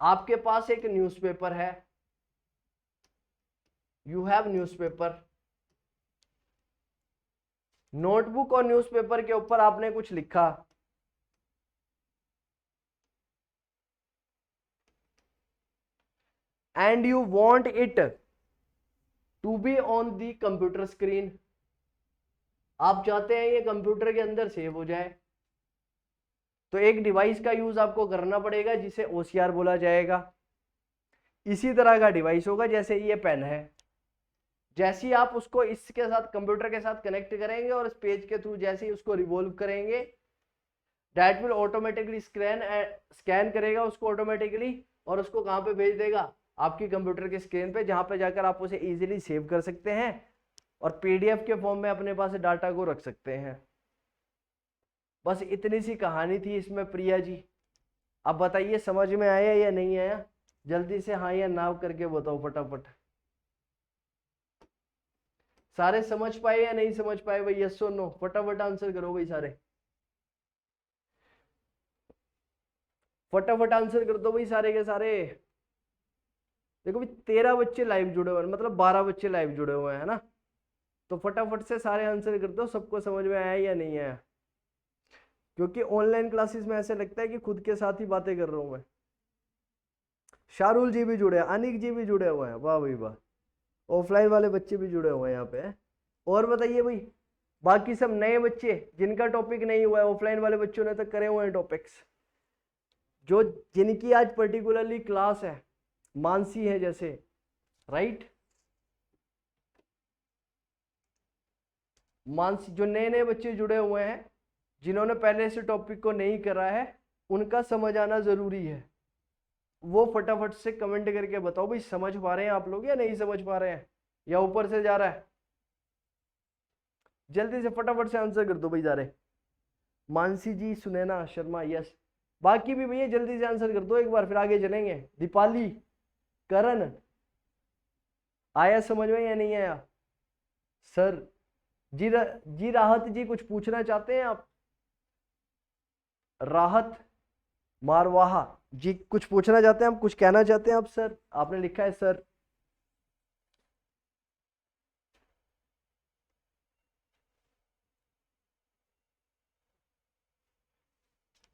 आपके पास एक न्यूज़पेपर है, यू हैव न्यूज़पेपर। नोटबुक और न्यूज़पेपर के ऊपर आपने कुछ लिखा, and you want it to be on the computer screen. आप चाहते हैं ये कंप्यूटर के अंदर सेव हो जाए, तो एक डिवाइस का यूज आपको करना पड़ेगा जिसे OCR बोला जाएगा। इसी तरह का डिवाइस होगा जैसे ये पेन है, जैसे ही आप उसको इसके साथ कंप्यूटर के साथ कनेक्ट करेंगे और इस पेज के थ्रू जैसे ही उसको रिवॉल्व करेंगे, दैट विल ऑटोमेटिकली स्कैन करेगा उसको ऑटोमेटिकली, और उसको कहां पे भेज देगा, आपकी कंप्यूटर की स्क्रीन पे, जहां पे जाकर आप उसे इजीली सेव कर सकते हैं और PDF के फॉर्म में अपने पास डाटा को रख सकते हैं। बस इतनी सी कहानी थी इसमें प्रिया जी। अब बताइए समझ में आया या नहीं आया? जल्दी से हाँ या ना करके बताओ फटाफट। सारे समझ पाए या नहीं समझ पाए भाई? यस और नो फटाफट आंसर करो भाई, सारे फटाफट आंसर कर दो भाई सारे के सारे। देखो भाई 13 बच्चे लाइव जुड़े हुए हैं, मतलब 12 बच्चे लाइव जुड़े हुए हैं ना, तो फटाफट से सारे आंसर कर दो। सबको समझ में आया या नहीं आया? क्योंकि ऑनलाइन क्लासेस में ऐसे लगता है कि खुद के साथ ही बातें कर रहा हूं मैं। शाहरुल जी भी जुड़े हैं, अनिक जी भी जुड़े हुए हैं, वाह भाई वाह। ऑफलाइन वाले बच्चे भी जुड़े हुए हैं यहाँ पे। और बताइए भाई बाकी सब नए बच्चे जिनका टॉपिक नहीं हुआ है, ऑफलाइन वाले बच्चों ने तो करे हुए हैं टॉपिक्स, जो जिनकी आज पर्टिकुलरली क्लास है, मानसी है जैसे, राइट? मानसी, जो नए नए बच्चे जुड़े हुए हैं जिन्होंने पहले से टॉपिक को नहीं करा है, उनका समझ आना जरूरी है। वो फटाफट से कमेंट करके बताओ भाई समझ पा रहे हैं आप लोग या नहीं समझ पा रहे हैं, या ऊपर से जा रहा है? जल्दी से फटाफट से आंसर कर दो भाई सारे। मानसी जी, सुनैना शर्मा, यस। बाकी भी भैया जल्दी से आंसर कर दो एक बार, फिर आगे चलेंगे। दीपाली, करण, आया समझ में या नहीं आया? सर जी राहत जी कुछ पूछना चाहते हैं आप? राहत मारवाहा जी कुछ पूछना चाहते हैं आप, कुछ कहना चाहते हैं आप? सर आपने लिखा है सर।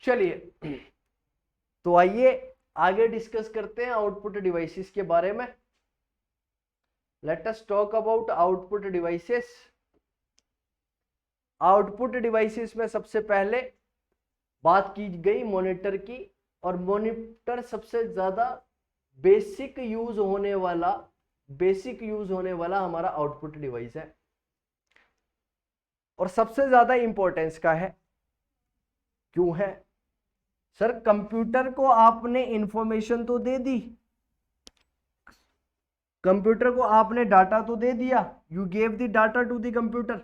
चलिए तो आइए आगे डिस्कस करते हैं आउटपुट डिवाइसेस के बारे में। Let us talk about output devices. Output devices में सबसे पहले बात की गई मॉनिटर की, और मॉनिटर सबसे ज्यादा बेसिक यूज होने वाला हमारा आउटपुट डिवाइस है, और सबसे ज्यादा इंपॉर्टेंस का है। क्यों है सर? कंप्यूटर को आपने इंफॉर्मेशन तो दे दी, कंप्यूटर को आपने डाटा तो दे दिया, you gave the data to the computer.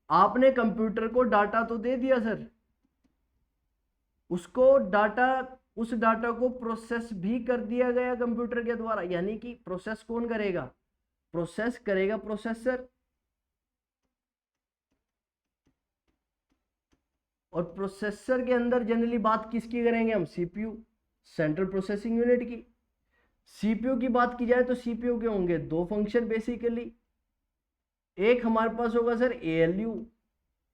आपने कंप्यूटर को डाटा तो दे दिया सर, उसको डाटा, उस डाटा को प्रोसेस भी कर दिया गया कंप्यूटर के द्वारा। यानी कि प्रोसेस कौन करेगा? प्रोसेस करेगा प्रोसेसर, और प्रोसेसर के अंदर जनरली बात किसकी करेंगे हम? CPU, सेंट्रल प्रोसेसिंग यूनिट की। CPU की बात की जाए तो CPU के होंगे दो फंक्शन बेसिकली। एक हमारे पास होगा सर ALU,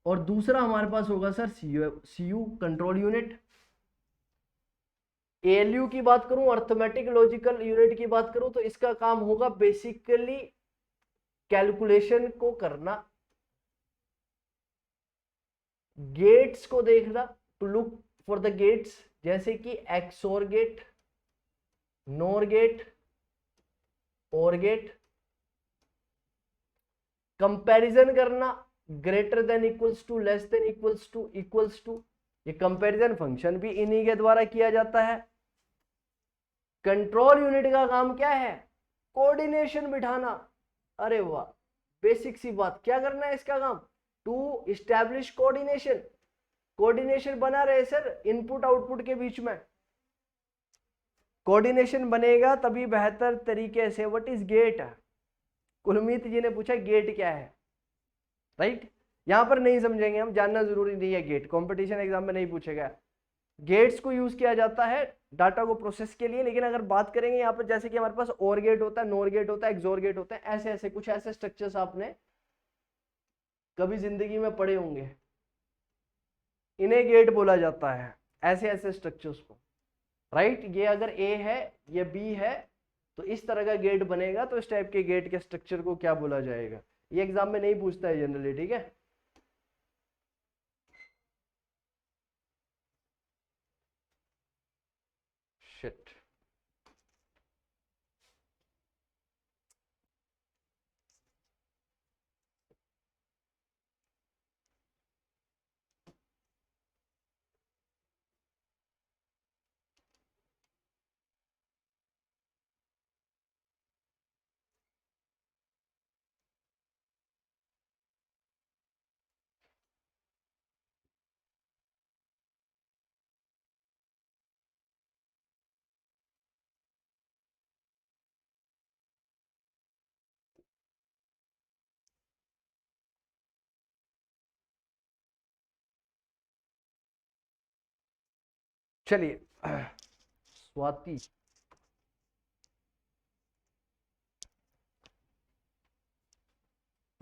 और दूसरा हमारे पास होगा sir CU, control unit. ALU की बात करूं, अर्थमेटिक लॉजिकल यूनिट की बात करूं, तो इसका काम होगा बेसिकली कैलकुलेशन को करना, गेट्स को देखना, to look for the gates, जैसे कि XOR gate, NOR gate, or gate, comparison करना, greater than equals to, less than equals to, equals to, ये कंपैरिजन फंक्शन भी इन्हीं के द्वारा किया जाता है। कंट्रोल यूनिट का काम क्या है? कोऑर्डिनेशन बिठाना। अरे वाह, बेसिक सी बात, क्या करना है इसका काम? टू इस्टेब्लिश कोऑर्डिनेशन, कोऑर्डिनेशन बना रहे सर इनपुट आउटपुट के बीच में, कोऑर्डिनेशन बनेगा तभी बेहतर तरीके से। What is gate? Kulmeet ji ने पूछा गेट क्या है, राइट? यहां पर नहीं समझेंगे हम, जानना जरूरी नहीं है गेट, कंपटीशन एग्जाम में नहीं पूछेगा। गेट्स को यूज किया जाता है डाटा को प्रोसेस के लिए, लेकिन अगर बात करेंगे यहाँ पर जैसे कि हमारे पास और गेट होता है, नोर गेट होता है, एक्सोर गेट होता है, ऐसे ऐसे कुछ ऐसे स्ट्रक्चर्स आपने कभी जिंदगी में पढ़े होंगे, इन्हें गेट बोला जाता है, ऐसे ऐसे स्ट्रक्चर्स को, राइट? ये अगर ए है, ये बी है, तो इस तरह का गेट बनेगा, तो इस टाइप के गेट के स्ट्रक्चर को क्या बोला जाएगा? ये एग्जाम में नहीं पूछता है जनरली, ठीक है? शिट, चलिए Swati,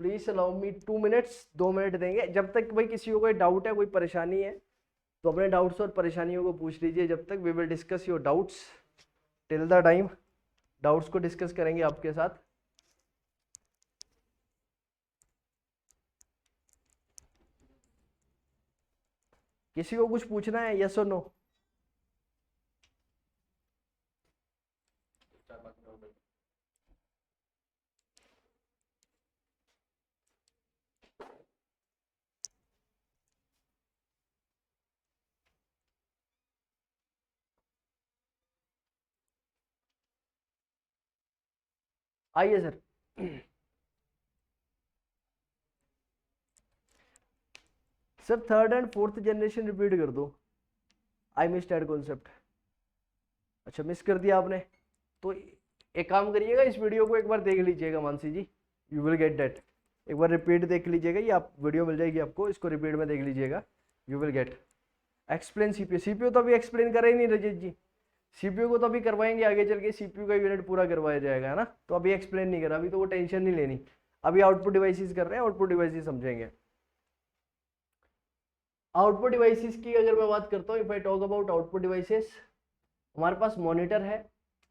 please allow me 2 minutes, 2 minute देंगे। जब तक भाई किसी को कोई डाउट है, कोई परेशानी है, तो अपने डाउट्स और परेशानियों को पूछ लीजिए। जब तक we will discuss your doubts till the time, doubts को डिस्कस करेंगे आपके साथ। किसी को कुछ पूछना है, यस और नो? आइए sir. Sir third and fourth generation repeat कर दो, आई मिस्ड दैट कॉन्सेप्ट। अच्छा, मिस कर दिया आपने, तो एक काम करिएगा, इस वीडियो को एक बार देख लीजिएगा मानसी जी, यू विल गेट दैट। एक बार रिपीट देख लीजिएगा, ये आप वीडियो मिल जाएगी आपको, इसको रिपीट में देख लीजिएगा, you will get. Explain CPU, CPU तो अभी एक्सप्लेन करा ही नहीं रजित जी, सीपीयू को तो अभी करवाएंगे आगे चल के, सीपीयू का यूनिट पूरा करवाया जाएगा, है ना? तो अभी एक्सप्लेन नहीं करा, अभी तो वो टेंशन नहीं लेनी, अभी आउटपुट डिवाइसेस कर रहे हैं, आउटपुट डिवाइसेस समझेंगे। आउटपुट डिवाइसेस की अगर मैं बात करता हूँ, if I talk about output devices, हमारे पास मॉनिटर है,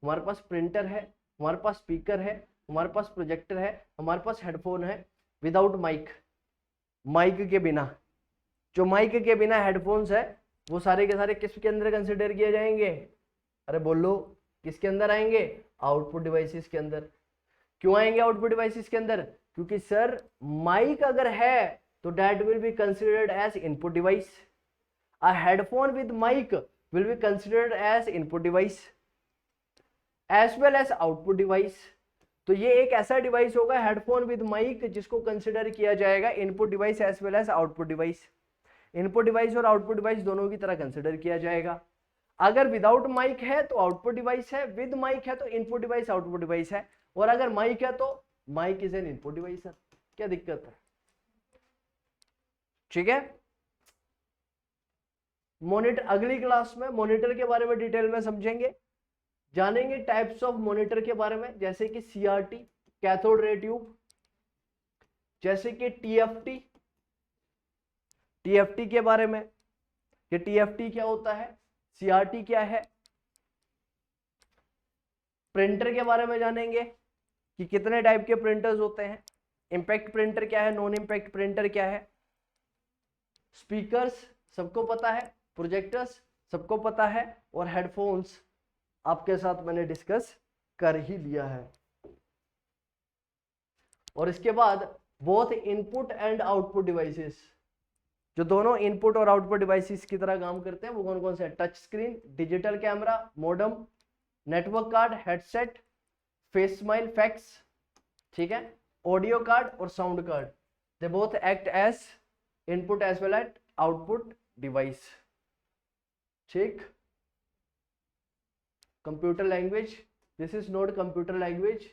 हमारे पास प्रिंटर है, हमारे पास स्पीकर है, हमारे पास प्रोजेक्टर है, हमारे पास हेडफोन है विदाउट माइक, माइक के बिना। जो माइक के बिना हेडफोन्स है, वो सारे के सारे किसके अंदर कंसिडर किए जाएंगे? अरे बोलो, किसके अंदर आएंगे? आउटपुट डिवाइसेस के अंदर। क्यों आएंगे आउटपुट डिवाइसेस के अंदर? क्योंकि सर माइक अगर है तो that will be considered as input device, a headphone with mic will be considered as input device as well as output device। तो ये एक ऐसा डिवाइस होगा हेडफोन विद माइक जिसको कंसिडर किया जाएगा input device as well as output device. Input device और output device दोनों की तरह कंसिडर किया जाएगा। अगर विदाउट माइक है तो आउटपुट डिवाइस है, विद माइक है तो इनपुट डिवाइस आउटपुट डिवाइस है, और अगर माइक है तो mic is an input device है। क्या दिक्कत है? ठीक है। मॉनिटर अगली क्लास में मॉनिटर के बारे में डिटेल में समझेंगे, जानेंगे टाइप्स ऑफ मॉनिटर के बारे में, जैसे कि सीआरटी कैथोड रे ट्यूब, जैसे कि टीएफटी, टीएफटी के बारे में कि टीएफटी क्या होता है, सीआरटी क्या है, प्रिंटर के बारे में जानेंगे कि कितने टाइप के प्रिंटर्स होते हैं, इम्पैक्ट प्रिंटर क्या है, नॉन इम्पैक्ट प्रिंटर क्या है, स्पीकर्स सबको पता है, प्रोजेक्टर्स सबको पता है, और हेडफोन्स आपके साथ मैंने डिस्कस कर ही लिया है। और इसके बाद both input and output devices, जो दोनों इनपुट और आउटपुट डिवाइसेस की तरह काम करते हैं वो कौन कौन से हैं? Touch screen, digital camera, modem, network card, headset, face smile, fax, ठीक है, ऑडियो कार्ड और sound card. They both act as input as well as output device. ठीक, computer language, this is not computer language,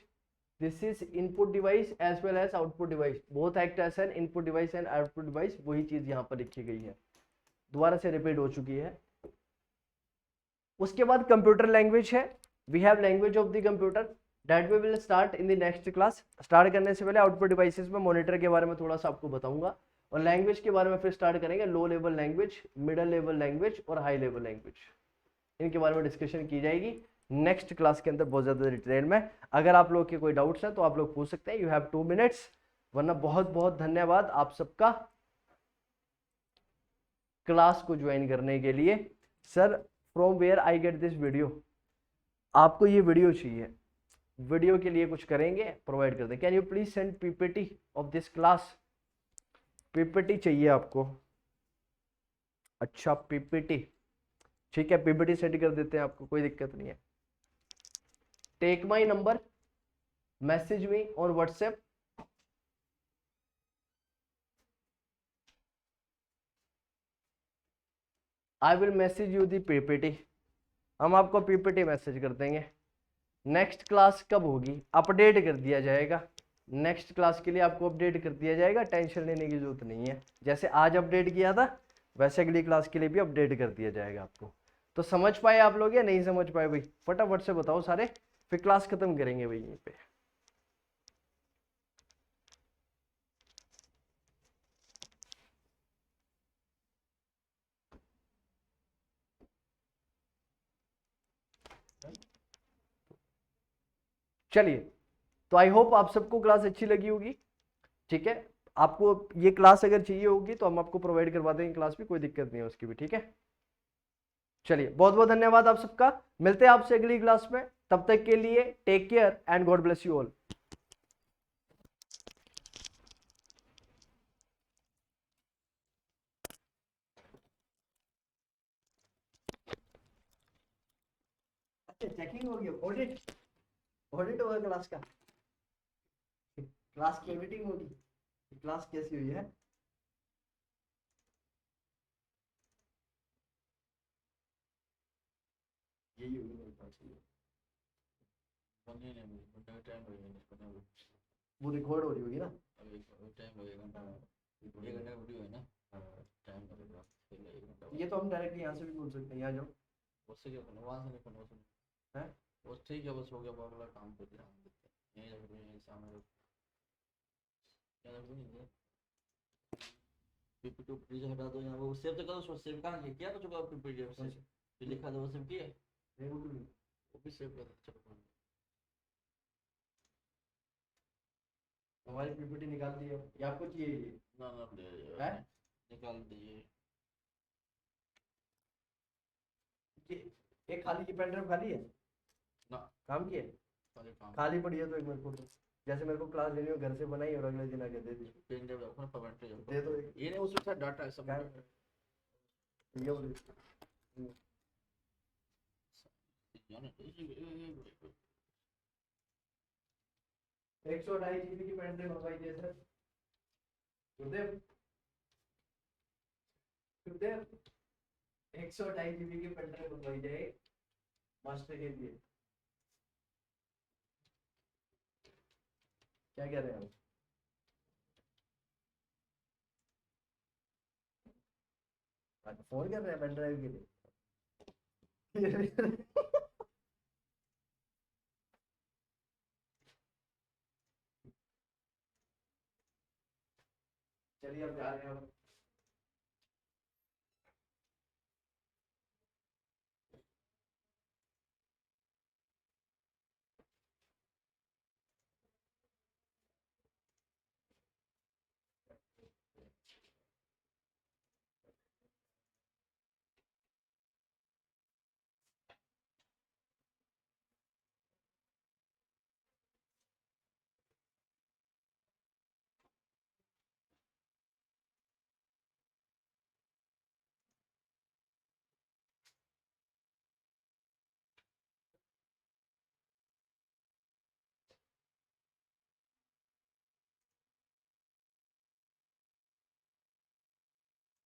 this is input device as well as output device, both act as an input device and output device। वही चीज यहाँ पर लिखी गई है, दोबारा से रिपीट हो चुकी है। उसके बाद कंप्यूटर लैंग्वेज है, we have language of the computer that we will start in the next class. Start करने से पहले आउटपुट डिवाइसेस में मॉनिटर के बारे में थोड़ा सा आपको बताऊंगा, और लैंग्वेज के बारे में फिर स्टार्ट करेंगे। लो level language, middle level language और हाई लेवल लैंग्वेज, इनके बारे में डिस्कशन की जाएगी नेक्स्ट क्लास के अंदर बहुत ज्यादा डिटेल में। अगर आप लोग के कोई डाउट्स हैं तो आप लोग पूछ सकते हैं, यू हैव 2 मिनट्स, वरना बहुत बहुत धन्यवाद आप सबका क्लास को ज्वाइन करने के लिए। Sir from where I get this video, आपको ये वीडियो चाहिए, वीडियो के लिए कुछ करेंगे, प्रोवाइड कर दें। Can you please send PPT of this class, PPT चाहिए आपको। अच्छा पीपीटी, ठीक है, पीपीटी सेंड कर देते हैं आपको, कोई दिक्कत नहीं है। Take my number, message me on WhatsApp, I will message you the PPT, हम आपको पीपीटी मैसेज कर देंगे। नेक्स्ट क्लास कब होगी, अपडेट कर दिया जाएगा, नेक्स्ट क्लास के लिए आपको अपडेट कर दिया जाएगा, टेंशन लेने की जरूरत नहीं है। जैसे आज अपडेट किया था वैसे अगली क्लास के लिए भी अपडेट कर दिया जाएगा आपको। तो समझ पाए आप लोग या नहीं समझ पाए भाई, फटाफट से बताओ सारे, फिर क्लास खत्म करेंगे भाई यहीं पे। चलिए, तो आई होप आप सबको क्लास अच्छी लगी होगी, ठीक है। आपको ये क्लास अगर चाहिए होगी तो हम आपको प्रोवाइड करवा देंगे क्लास भी, कोई दिक्कत नहीं है उसकी भी, ठीक है। चलिए, बहुत बहुत धन्यवाद आप सबका, मिलते हैं आपसे अगली क्लास में, तब तक के लिए take care and God bless you all. अच्छा चेकिंग हो गया, ऑडिट, ऑडिट होगा क्लास का, क्लास की मीटिंग होगी, क्लास कैसी हुई है। यही होगी मेरे पास, वो रिकॉर्ड हो रही होगी ना, ये तो हम डायरेक्टली यहाँ से भी बोल सकते हैं, यहाँ जाओ, उससे क्या करना, वहाँ से नहीं करना उसमें है, बस ठीक है, बस हो गया, अगला काम पे ध्यान देते हैं, यहीं रख देंगे सामने, क्या रख देंगे, पीपीटी से हटा दो, यहाँ वो सेव तो करो, उसको सेव कहाँ किया तो चुका पीपीटी से जो लिखा था वो सेव किया, वो भी सेव कर, चलो हमारी पीपीटी निकाल दी है, या आपको चाहिए ये? ना ना है, निकाल दीजिए। एक खाली की पेन ड्राइव खाली है ना, काम की है, खाली पड़ी है तो एक मेरे को, जैसे मेरे को क्लास लेनी हो घर से बनाई और अगले दिन आके दे दी, पेन ड्राइव अपना फॉर्मेट दे दो, ये नहीं उसमें सारा डाटा है सब, ये बोल 128 GB की पेन ड्राइव मंगवाई है सर, गुरुदेव, गुरुदेव 128 GB की पेन ड्राइव मंगवाई जाए मास्टर के लिए, क्या कह रहे हैं आप, फोन कर रहे हैं पेन ड्राइव के लिए चलिए अब जा रहे हैं।